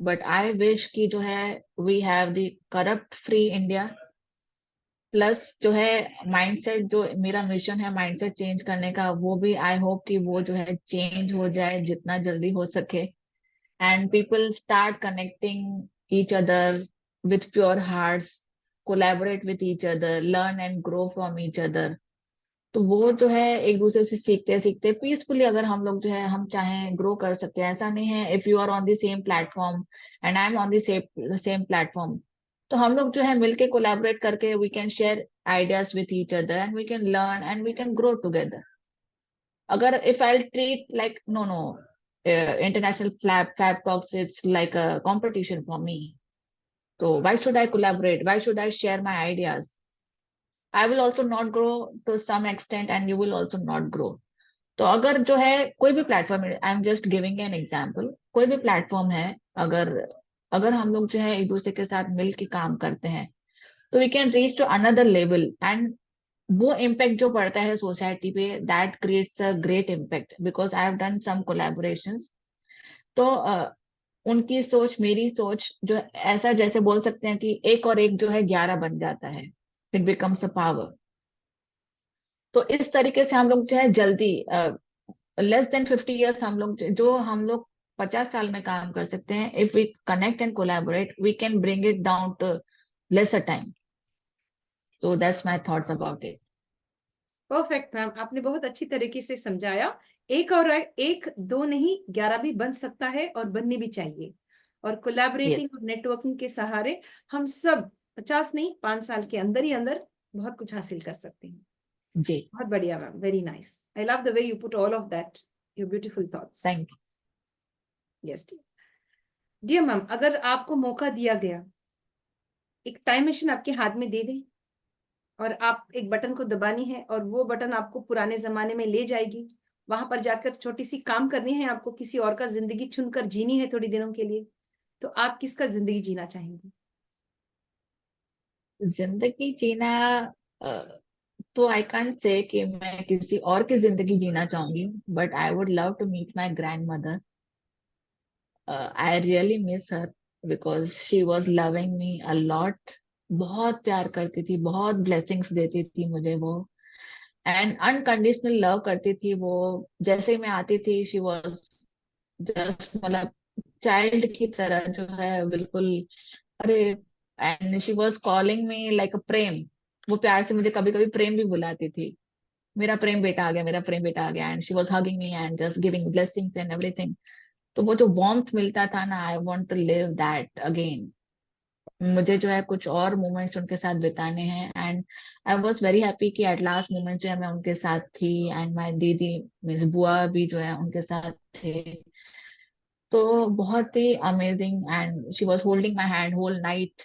but I wish कि जो है we have the corrupt free India. Plus जो है माइंडसेट, जो मेरा मिशन है माइंडसेट चेंज करने का, वो भी आई होप कि वो जो है चेंज हो जाए जितना जल्दी हो सके and people start connecting each other with pure hearts, collaborate with each other, learn and grow from each other. तो वो जो है एक दूसरे से सीखते सीखते पीसफुली, अगर हम लोग जो है हम चाहें ग्रो कर सकते हैं। ऐसा नहीं है, if you are on the same platform and I am on the same platform, तो हम लोग जो है मिलके कोलैबोरेट करके we can share ideas with each other and we can learn and we can grow together. अगर if I treat like no no international fab talks, it's like a competition for me, तो why should I collaborate, why should I share my ideas? I will also not grow to some extent and you will also not grow. तो अगर जो है कोई भी platform, I am just giving an example, कोई भी platform है, अगर अगर हम लोग जो है एक दूसरे के साथ मिल के काम करते हैं, तो we can reach to another level and वो इम्पैक्ट जो पड़ता है सोसाइटी पे, that creates a great impact, because I have done some collaborations. तो उनकी सोच मेरी सोच जो ऐसा, जैसे बोल सकते हैं कि एक और एक जो है 11 बन जाता है, इट बिकम्स अ पावर। तो इस तरीके से हम लोग जो है जल्दी, लेस देन 50 ईयर्स, हम लोग जो हम लोग 50 साल में काम कर सकते हैं, if we connect and collaborate we can bring it down to lesser time. So that's my thoughts about it. Perfect ma'am, आपने बहुत अच्छी तरीके से समझाया। एक और एक दो नहीं, 11 भी बन सकता है और बननी भी चाहिए। और कोलैबोरेटिंग यस और नेटवर्किंग के सहारे हम सब 50 नहीं, 5 साल के अंदर ही अंदर बहुत कुछ हासिल कर सकते हैं। जी, बहुत बढ़िया ma'am, very nice. I love the way you put all of that, your beautiful thoughts. Thank yes dear ma'am, अगर आपको मौका दिया गया, एक टाइम मशीन आपके हाथ में दे दें और आप एक बटन को दबानी है और वो बटन आपको पुराने जमाने में ले जाएगी, वहां पर जाकर छोटी सी काम करनी है आपको, किसी और का जिंदगी चुनकर जीनी है थोड़ी दिनों के लिए, तो आप किसका जिंदगी जीना चाहेंगे? यू। जिंदगी जीना, अ, तो आई कांट से कि मैं किसी और की जिंदगी जीना चाहूंगी, but I would love to meet my grandmother. I really miss her because she was loving me a lot. बहुत प्यार करती थी, बहुत ब्लेसिंग्स देती थी मुझे वो, एंड अनकंडीशनल लव करती थी वो। जैसे ही मैं आती थी शी वॉज जस्ट, मतलब चाइल्ड की तरह जो है बिल्कुल। अरे, and she was calling me like a प्रेम। वो प्यार से मुझे कभी कभी प्रेम भी बुलाती थी, मेरा प्रेम बेटा आ गया, मेरा प्रेम बेटा आ गया, and she was hugging me and just giving blessings and everything. तो वो जो वार्मथ मिलता था ना, I want to live that again. मुझे जो है कुछ और मोमेंट्स उनके साथ बिताने हैं, and I was very happy कि एट लास्ट मोमेंट जो है मैं उनके साथ थी, एंड माय दीदी मीन्स बुआ भी जो है उनके साथ थे। तो बहुत ही amazing, and she was holding my hand whole night.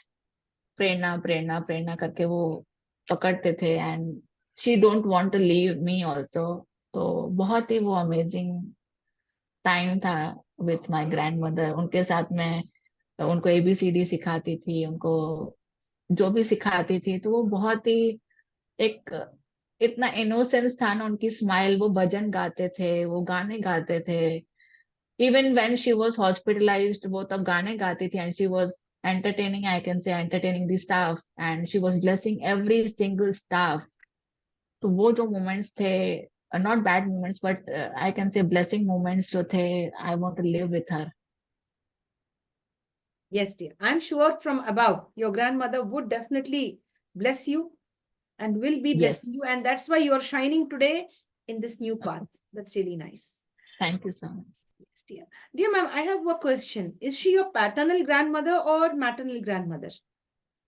Prerna Prerna Prerna करके वो पकड़ते थे, and she don't want to leave me also. तो बहुत ही वो अमेजिंग टाइम था विथ माय ग्रैंड मदर। उनके साथ में उनको ABCD सिखाती थी, उनको जो भी सिखाती थी, तो वो बहुत ही एक इतना इनोसेंस था ना उनकी स्माइल। वो भजन गाते थे, वो गाने गाते थे। Even when she was hospitalised वो तब गाने गाती थी, and she was entertaining, I can say entertaining the staff, and she was blessing every single staff. तो वो जो मोमेंट्स थे, not bad moments but I can say blessing moments जो थे, I want to live with her. Yes dear, I'm sure from above your grandmother would definitely bless you and will be blessing yes, you, and that's why you're shining today in this new path. That's really nice. Thank you so much. Yes dear. Dear ma'am, I have a question. Is she your paternal grandmother or maternal grandmother?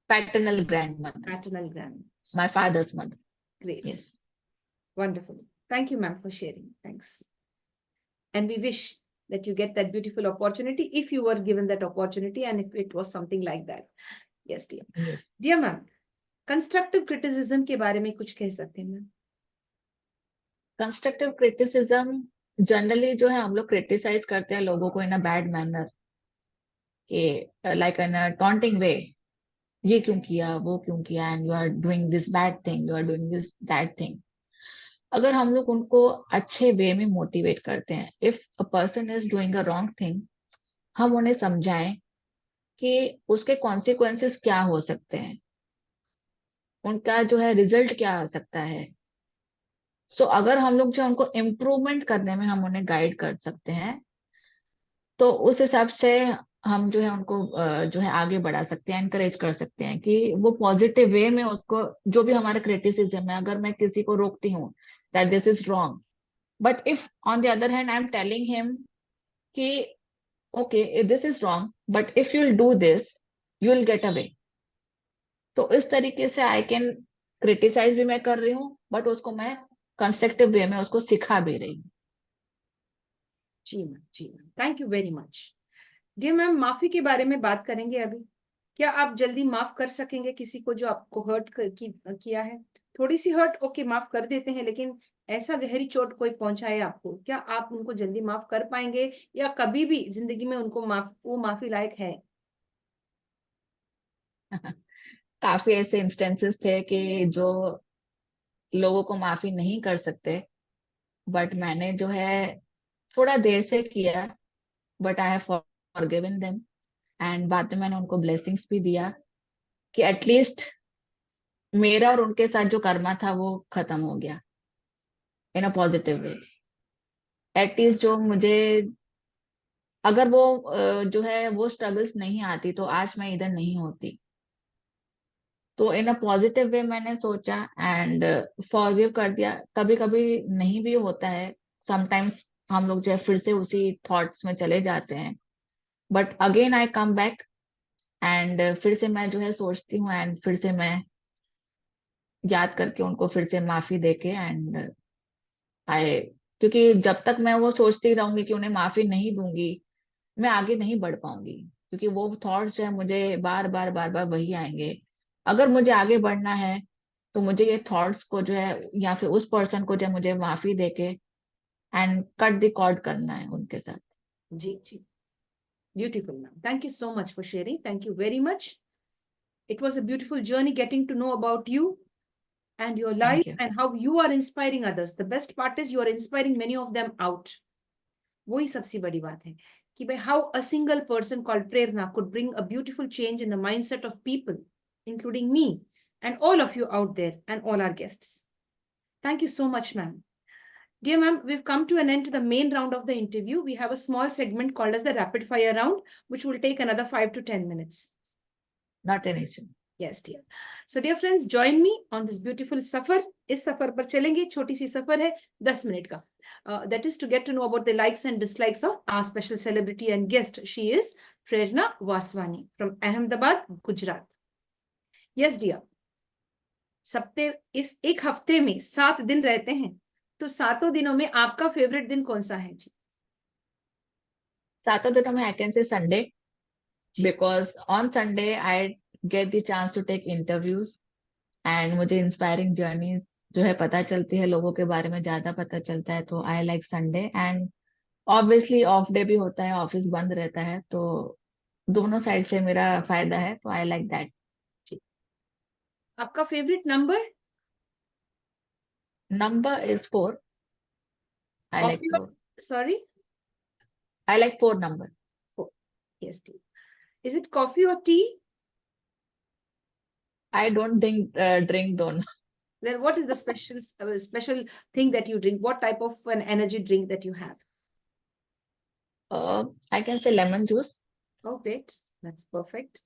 Paternal grand mother, Maternal grandmother. My father's mother. Great. Yes, Wonderful. Thank you, ma'am, for sharing. Thanks. And we wish that you get that beautiful opportunity if you were given that opportunity and if it was something like that. Yes, dear. Yes. Dear ma'am, constructive criticism के बारे में कुछ कह सकते हैं ma'am? Constructive criticism generally जो है हम लोग क्रिटिसाइज करते हैं लोगों को इन अ बैड मैनर, के like in a taunting way. ये क्यों किया, वो क्यों किया, and you are doing this bad thing, you are doing this that thing. अगर हम लोग उनको अच्छे वे में मोटिवेट करते हैं, if a person is doing a wrong thing, हम उन्हें समझाएं कि उसके कॉन्सिक्वेंसेस क्या हो सकते हैं, उनका जो है रिजल्ट क्या आ सकता है। सो अगर हम लोग जो उनको इम्प्रूवमेंट करने में हम उन्हें गाइड कर सकते हैं, तो उस हिसाब से हम जो है उनको जो है आगे बढ़ा सकते हैं, एनकरेज कर सकते हैं कि वो पॉजिटिव वे में उसको, जो भी हमारा क्रिटिसिज्म है, अगर मैं किसी को रोकती हूँ that this is wrong, but if on the other hand I am telling him कि okay this is wrong but if you will do this you will get away, तो इस तरीके से आई कैन क्रिटिसाइज भी मैं कर रही हूँ बट उसको मैं कंस्ट्रक्टिव वे में उसको सिखा भी रही हूँ। जी मैम, जी ma'am, thank you very much. जी मैम, माफी के बारे में बात करेंगे अभी। क्या आप जल्दी माफ कर सकेंगे किसी को जो आपको किया है? थोड़ी सी हर्ट ओके, माफ कर देते हैं, लेकिन ऐसा गहरी चोट कोई पहुंचाए आपको, क्या आप उनको जल्दी माफ कर पाएंगे, या कभी भी जिंदगी में उनको वो माफी लायक है? काफी ऐसे इंस्टेंसेस थे कि जो लोगों को माफी नहीं कर सकते, बट मैंने जो है थोड़ा देर से किया, but I have forgiven them, and बाद में मैंने उनको ब्लेसिंग्स भी दिया कि एटलीस्ट मेरा और उनके साथ जो कर्मा था वो खत्म हो गया इन अ पॉजिटिव वे। एटलीस्ट जो मुझे, अगर वो जो है वो स्ट्रगल्स नहीं आती तो आज मैं इधर नहीं होती। तो इन अ पॉजिटिव वे मैंने सोचा एंड फॉरगिव कर दिया। कभी कभी नहीं भी होता है, समटाइम्स हम लोग जो है फिर से उसी थॉट्स में चले जाते हैं, but again I come back and फिर से मैं जो है सोचती हूँ एंड फिर से मैं याद करके उनको फिर से माफी देके एंड आई, क्योंकि जब तक मैं वो सोचती रहूंगी कि उन्हें माफी नहीं दूंगी मैं आगे नहीं बढ़ पाऊंगी, क्योंकि वो थॉट्स जो है मुझे बार बार वही आएंगे। अगर मुझे आगे बढ़ना है तो मुझे ये थॉट्स को जो है या फिर उस पर्सन को जो है मुझे माफी देके एंड कट द कॉर्ड करना है उनके साथ। जी जी, beautiful ma'am, thank you so much for sharing, thank you very much. It was a beautiful journey getting to know about you and your thank life you. and how you are inspiring others. The best part is you are inspiring many of them out. वही सबसे बड़ी बात है कि भाई how a single person called Prerna could bring a beautiful change in the mindset of people, including me and all of you out there and all our guests. Thank you so much, ma'am. Dear ma'am, we've come to an end to the main round of the interview. We have a small segment called as the rapid fire round, which will take another 5 to 10 minutes. Not an issue. Yes, dear. So, dear friends, join me on this beautiful सफर. इस सफर पर चलेंगे, छोटी सी सफर है 10 minute का. That is to get to know about the likes and dislikes of our special celebrity and guest. She is Prerna Vaswani from Ahmedabad, Gujarat. Yes, dear. सप्ते इस एक हफ्ते में 7 दिन रहते हैं, तो सातों दिनों में आपका फेवरेट दिन कौन सा है जी? सातों दिनों में आई कैन से संडे, जी because on Sunday I get the chance to take interviews and मुझे इंस्पायरिंग जर्नीज जो है पता चलती है, लोगों के बारे में ज्यादा पता चलता है, तो I like Sunday. And obviously of day भी होता है, ऑफिस बंद रहता है, तो दोनों साइड से मेरा फायदा है, तो आई लाइक दैट। जी। आपका favourite number? Number is 4। I like coffee और 4। Sorry, I like 4 number. Yes tea. Is it coffee और टी? आई डोंट ड्रिंक दोनों। Then what is the special thing that you drink? What type of an energy drink that you have? I can से lemon juice. Oh, great. That's perfect.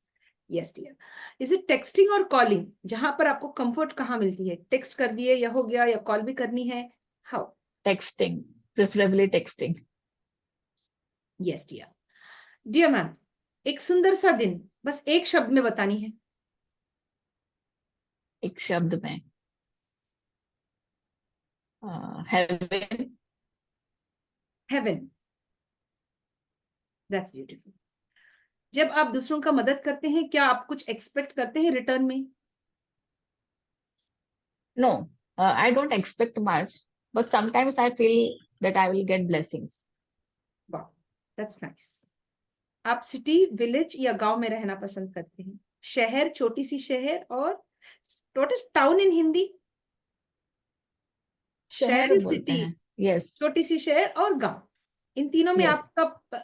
Yes, dear. Is it texting or calling? जहां पर आपको comfort कहाँ मिलती है? Text कर दिए या हो गया, या कॉल भी करनी है? How? Texting, preferably texting. Yes, dear. Dear ma'am, एक सुंदर सा दिन बस एक शब्द में बतानी है. एक शब्द में हेवन। Heaven. That's beautiful. जब आप दूसरों का मदद करते हैं, क्या आप कुछ एक्सपेक्ट करते हैं रिटर्न में? No, I don't expect much, but sometimes I feel that I will get blessings. वाह, दैट्स नाइस. आप सिटी, विलेज या गांव में रहना पसंद करते हैं? शहर, छोटी सी शहर, और what is town in Hindi? शहर शहर इज बोलते सिटी, हैं। यस। छोटी सी शहर और गांव. इन तीनों में यस। आप कब,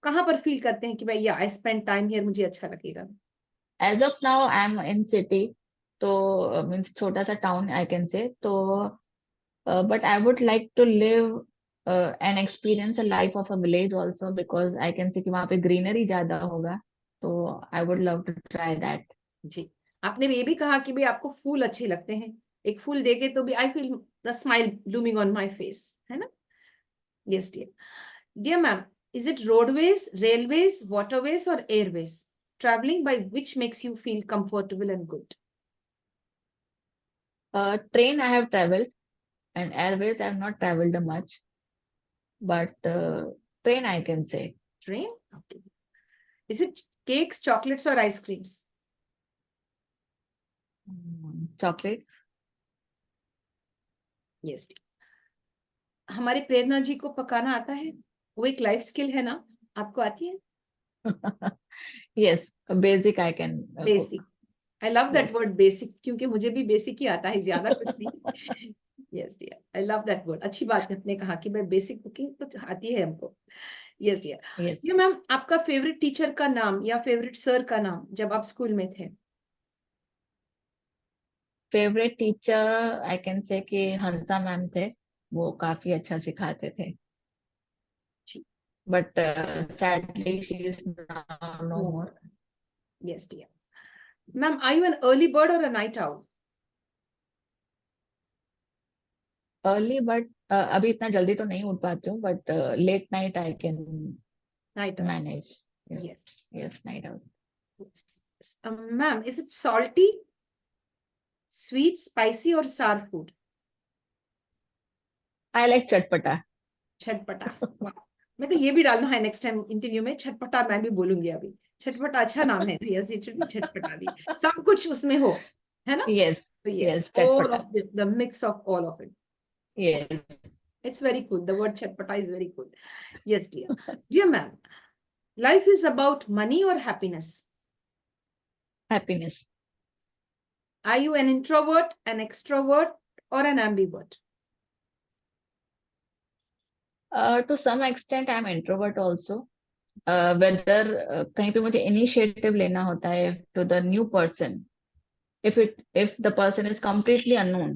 कहाँ पर फील करते हैं कि भाई या आई स्पेंड टाइम हियर, मुझे अच्छा लगेगा? As of now I am in city, तो मीन्स छोटा सा टाउन आई कैन से, तो but I would like to live and experience a life of a village also, because I can see कि वहाँ पे greenery ज्यादा होगा, तो I would love to try that. जी, आपने ये भी कहा कि भाई आपको फूल अच्छे लगते हैं, एक फूल देखे तो भी I feel the smile blooming on my face, है ना? Yes dear. Dear ma'am, is it roadways, railways, waterways or airways? Traveling by which makes you feel comfortable and good? Train I have traveled, and airways I have not traveled much, but train I can say. Train? Okay. Is it cakes, chocolates or ice creams? Chocolates. Yes. हमारे प्रेरणा जी को पकाना आता है? वो एक life skill है ना, आपको आती है? Yes, basic I can cook. Basic. I love that Yes. Word basic, क्योंकि मुझे भी बेसिक ही आता है, ज्यादा कुछ नहीं. Yes dear, I love that word. अच्छी बात है, आपने कहा कि मैं बेसिक कुकिंग तो आती है हमको. Yes dear. Yes. ये मैम, आपका फेवरेट टीचर का नाम या फेवरेट सर का नाम जब आप स्कूल में थे? Favourite teacher I can say कि हंसा मैम थे, वो काफी अच्छा सिखाते थे, जी. But sadly she is now no No. More. Yes dear. Ma'am, are you an early bird or a night owl? Early but अभी इतना जल्दी तो नहीं उठ पाती हूँ, but let night I can Night owl. Manage. Yes. Yes. Yes, night out. Yes. Ma'am, is it salty, sweet, spicy or sour food? I like चटपटा. छटपटा. वाह. मैं तो ये भी डालना है नेक्स्ट टाइम इंटरव्यू में, छटपटा मैं भी बोलूंगी अभी. छटपटा अच्छा नाम है. यस, इट शुड बी छटपटा भी, सब कुछ उसमें हो, है ना? यस. तो यस, यस, all चटपटा. of it, the mix of all of it. Yes. It's very cool. The word chatpata is very cool. Yes, dear. Dear ma'am, life is about money or happiness? Happiness. Are you an introvert, an extrovert, or an ambivert? To some extent I am introvert also. Whether कहीं पे मुझे initiative लेना होता है to the new person, if the person is completely unknown,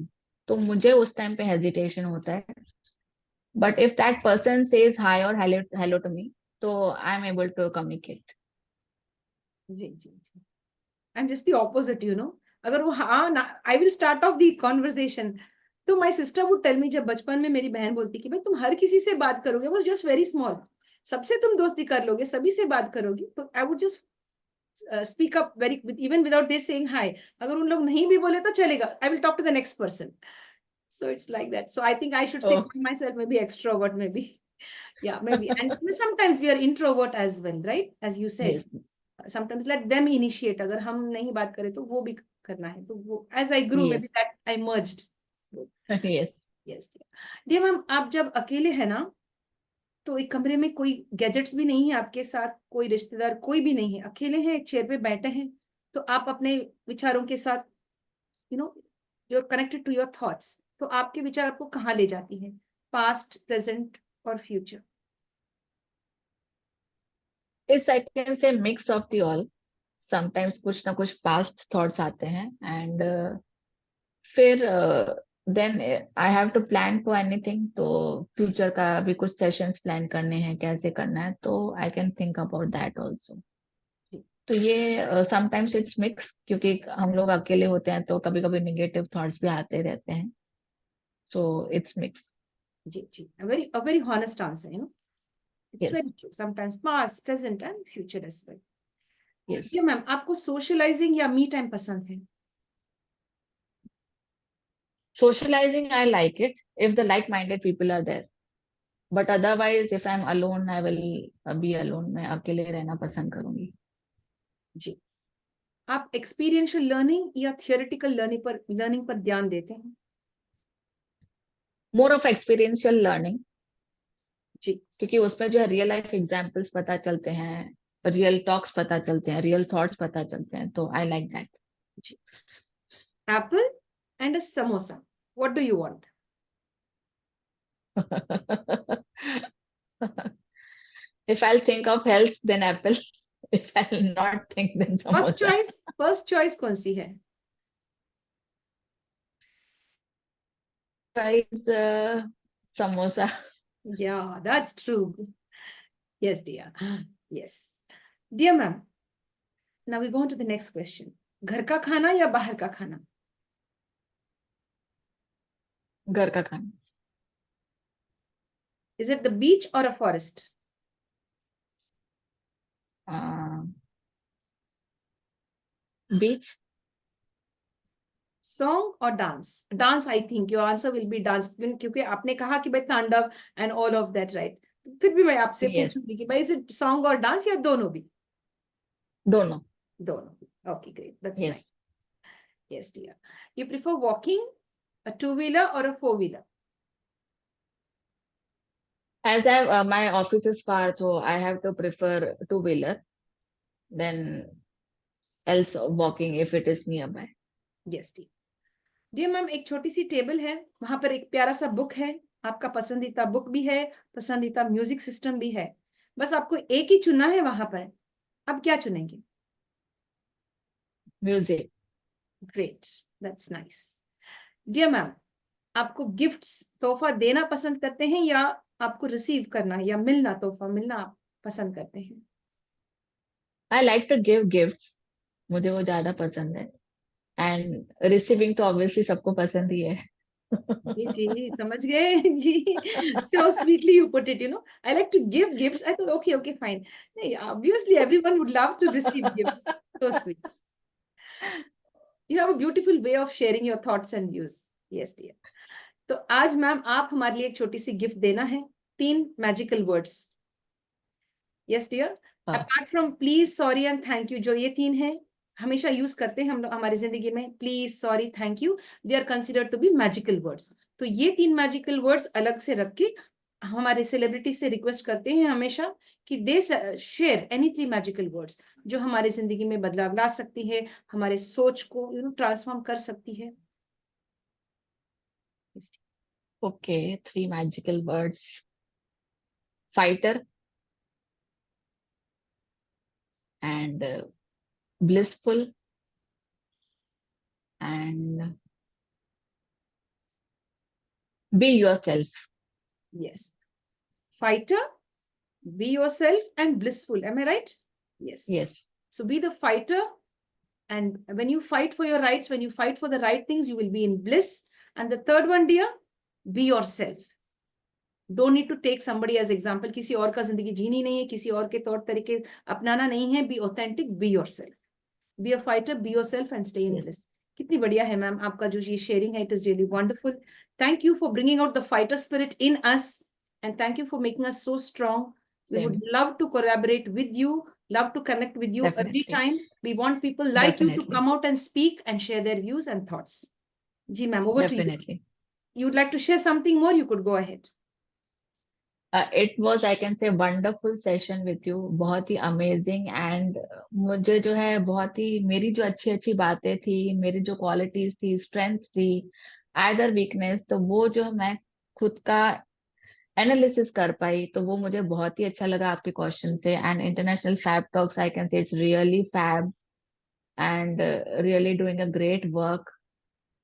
तो मुझे उस time पे हेजिटेशन होता है. But if that person says hi or hello to me, तो I am able to communicate. जी जी जी. I'm just the opposite, you know. अगर वो हाँ ना, I will start off the conversation. तो my sister would tell me, जब बचपन में मेरी बहन बोलती कि भाई तुम हर किसी से बात करोगे, was just very small. सबसे तुम दोस्ती कर लोगे, सभी से बात करोगी, तो I would just speak up very even without they saying hi. अगर उन लोग नहीं भी बोले तो चलेगा, I will talk to the next person. So it's like that. So I think I should say Oh, myself maybe extrovert, maybe. Yeah, maybe. And sometimes we are introvert as well, right? As you said, yes. sometimes let them initiate. अगर हम नहीं बात करें तो वो भी करना है. तो वो as I grew, maybe Yes. that I merged. Yes. Yes. dear ma'am, आप जब अकेले हैं ना, तो एक कमरे में कोई गैजेट्स भी नहीं है आपके साथ, कोई रिश्तेदार कोई भी नहीं है, अकेले हैं, एक चेयर पे बैठे हैं, तो आप अपने विचारों के साथ, you know, you are connected to your thoughts, तो आपके विचार आपको कहाँ ले जाती हैं? पास्ट, प्रेजेंट और future? It's I can say mix of the all. Sometimes कुछ ना कुछ past thoughts आते हैं, and फिर then I have to plan for anything, तो फ्यूचर का भी कुछ सेशंस प्लान करने हैं, कैसे करना है, तो I can think about that also. तो ये समटाइम्स इट्स मिक्स, क्योंकि हम लोग अकेले होते हैं तो कभी कभी निगेटिव थॉट्स भी आते रहते हैं, सो इट्स मिक्स. जी जी, a very honest answer, you know. It's yes. very true. Sometimes past, present and future as well. Yes. ये मैम, आपको सोशलाइजिंग या मी टाइम पसंद है? Socializing I like it if the like minded people are there, but otherwise if I'm alone I will be alone. मैं अकेले रहना पसंद करूंगी. जी. आप एक्सपीरियंशियल लर्निंग या थियोरेटिकल लर्निंग पर ध्यान देते हैं? मोर ऑफ एक्सपीरियंशियल लर्निंग, जी. क्योंकि उसमें जो है रियल लाइफ एग्जांपल्स पता चलते हैं, रियल टॉक्स पता चलते हैं, रियल थॉट्स पता चलते हैं, तो आई लाइक दैट. जी. Apple and a samosa, what do you want? If I'll think of health, then apple. If I'll not think, then samosa. First choice कौन सी है? Guys, samosa. Yeah, that's true. Yes, dear. Yes. Dear ma'am, now we go on to the next question. घर का खाना या बाहर का खाना? घर का खाना. Is it the beach or a forest? Beach. Song or dance? Dance, I think your answer will be dance, क्योंकि आपने कहा कि भाई तांडव and all of that, right? फिर भी मैं आपसे Yes. पूछूंगी कि भाई is it song or dance या दोनों भी? दोनों. दोनों. Okay, great. That's Yes. nice. Yes, dear. You prefer walking, a two-wheeler or a four-wheeler? As my office is far, so I have to prefer two-wheeler, then else walking if it is nearby. Yes, dear. Dear ma'am, एक छोटी सी table है, वहां पर एक प्यारा सा book है, आपका पसंदीदा बुक भी है, पसंदीदा म्यूजिक सिस्टम भी है, बस आपको एक ही चुनना है वहां पर, अब क्या चुनेंगे? Music. Great, that's nice. Dear ma'am, आपको गिफ्ट्स तोहफा देना पसंद करते हैं या आपको रिसीव करना या मिलना, तोहफा मिलना आप पसंद करते हैं? I like to give gifts. मुझे वो ज्यादा पसंद है. And receiving तो obviously सबको पसंद ही है. जी जी, समझ गए जी. So sweetly you put it, I like to give gifts. I thought, okay, fine. Obviously everyone would love to receive gifts. So sweet. You have a beautiful way of sharing your thoughts and views. Yes, dear. तो आज ma'am आप हमारे लिए एक छोटी सी gift देना है, 3 magical words. Yes dear. Apart from please, sorry and thank you, जो ये 3 हैं हमेशा यूज करते हैं हम लोग हमारी जिंदगी में, please, sorry, thank you, they are considered to be magical words. तो ये 3 मैजिकल वर्ड्स अलग से रख के हमारे सेलिब्रिटी से रिक्वेस्ट करते हैं हमेशा कि दे शेयर एनी 3 मैजिकल वर्ड्स जो हमारी जिंदगी में बदलाव ला सकती है, हमारे सोच को ट्रांसफॉर्म कर सकती है. Okay, 3 magical words. Fighter and blissful and be yourself. Yes. Fighter, be yourself, and blissful. Am I right? Yes. Yes. So be the fighter. And when you fight for your rights, when you fight for the right things, you will be in bliss. And the third one, dear, be yourself. Don't need to take somebody as example. किसी और का जिंदगी जीनी नहीं है, किसी और के तौर तरीके अपनाना नहीं है. Be authentic, be yourself. Be a fighter, be yourself, and stay in bliss. कितनी बढ़िया है मैम आपका जो ये शेयरिंग है, it is really wonderful. Thank you for bringing out the fighter spirit in us, and thank you for making us so strong. We would love to collaborate with you, love to connect with you every time. We want people like you to come out and speak and share their views and thoughts. Ji ma'am, over to you. You would like to share something more? You could go ahead. It was, I can say, wonderful session with you. बहुत ही amazing, and मुझे जो है बहुत ही मेरी जो अच्छी अच्छी बातें थी, मेरी जो qualities थी, strengths थी, either weakness, तो वो जो मैं खुद का एनालिसिस कर पाई, तो वो मुझे बहुत ही अच्छा लगा आपके क्वेश्चन से. And international fab talks, I can say it's really fab and really doing a great work.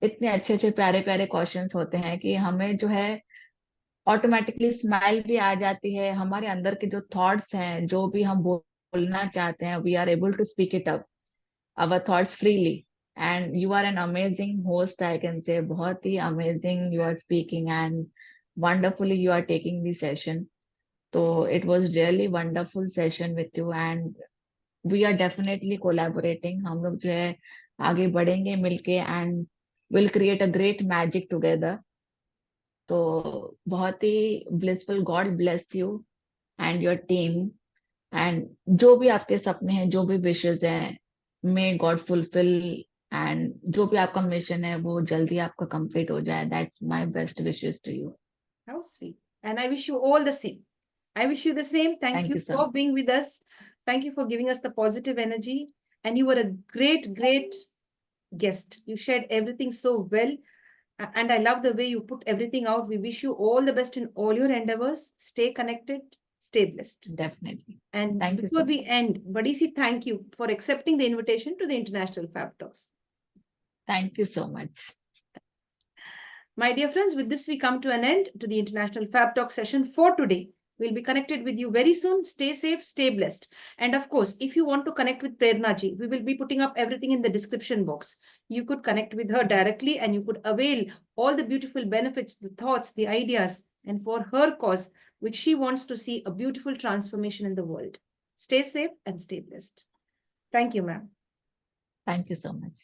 इतने अच्छे अच्छे प्यारे प्यारे क्वेश्चंस होते हैं कि हमें जो है ऑटोमेटिकली स्माइल भी आ जाती है. हमारे अंदर के जो थॉट्स हैं, जो भी हम बोलना चाहते हैं, we are able to speak it up our thoughts freely. And you are an amazing host, I can say. बहुत ही amazing you are speaking and wonderfully you are taking the session. So it was really wonderful session with you, and we are definitely collaborating. हम लोग जो है आगे बढ़ेंगे मिलके, and will create a great magic together. तो बहुत ही blissful. God bless you and your team, and जो भी आपके सपने हैं, जो भी wishes हैं, may God fulfill, and जो भी आपका मिशन है वो जल्दी आपका complete हो जाए. That's my best wishes to you. How sweet. And I wish you all the same. I wish you the same. Thank you for being with us. Thank you for giving us the positive energy. And you were a great, great guest. You shared everything so well. And I love the way you put everything out. We wish you all the best in all your endeavors. Stay connected. Stay blessed. Definitely. And thank before you we end, Badisi, thank you for accepting the invitation to the International Fab Talks. Thank you so much. My dear friends, with this we come to an end to the International Fab Talk session for today. We'll be connected with you very soon. Stay safe, stay blessed. And of course, if you want to connect with Prerna ji, we will be putting up everything in the description box. You could connect with her directly and you could avail all the beautiful benefits, the thoughts, the ideas, and for her cause, which she wants to see a beautiful transformation in the world. Stay safe and stay blessed. Thank you, ma'am. Thank you so much.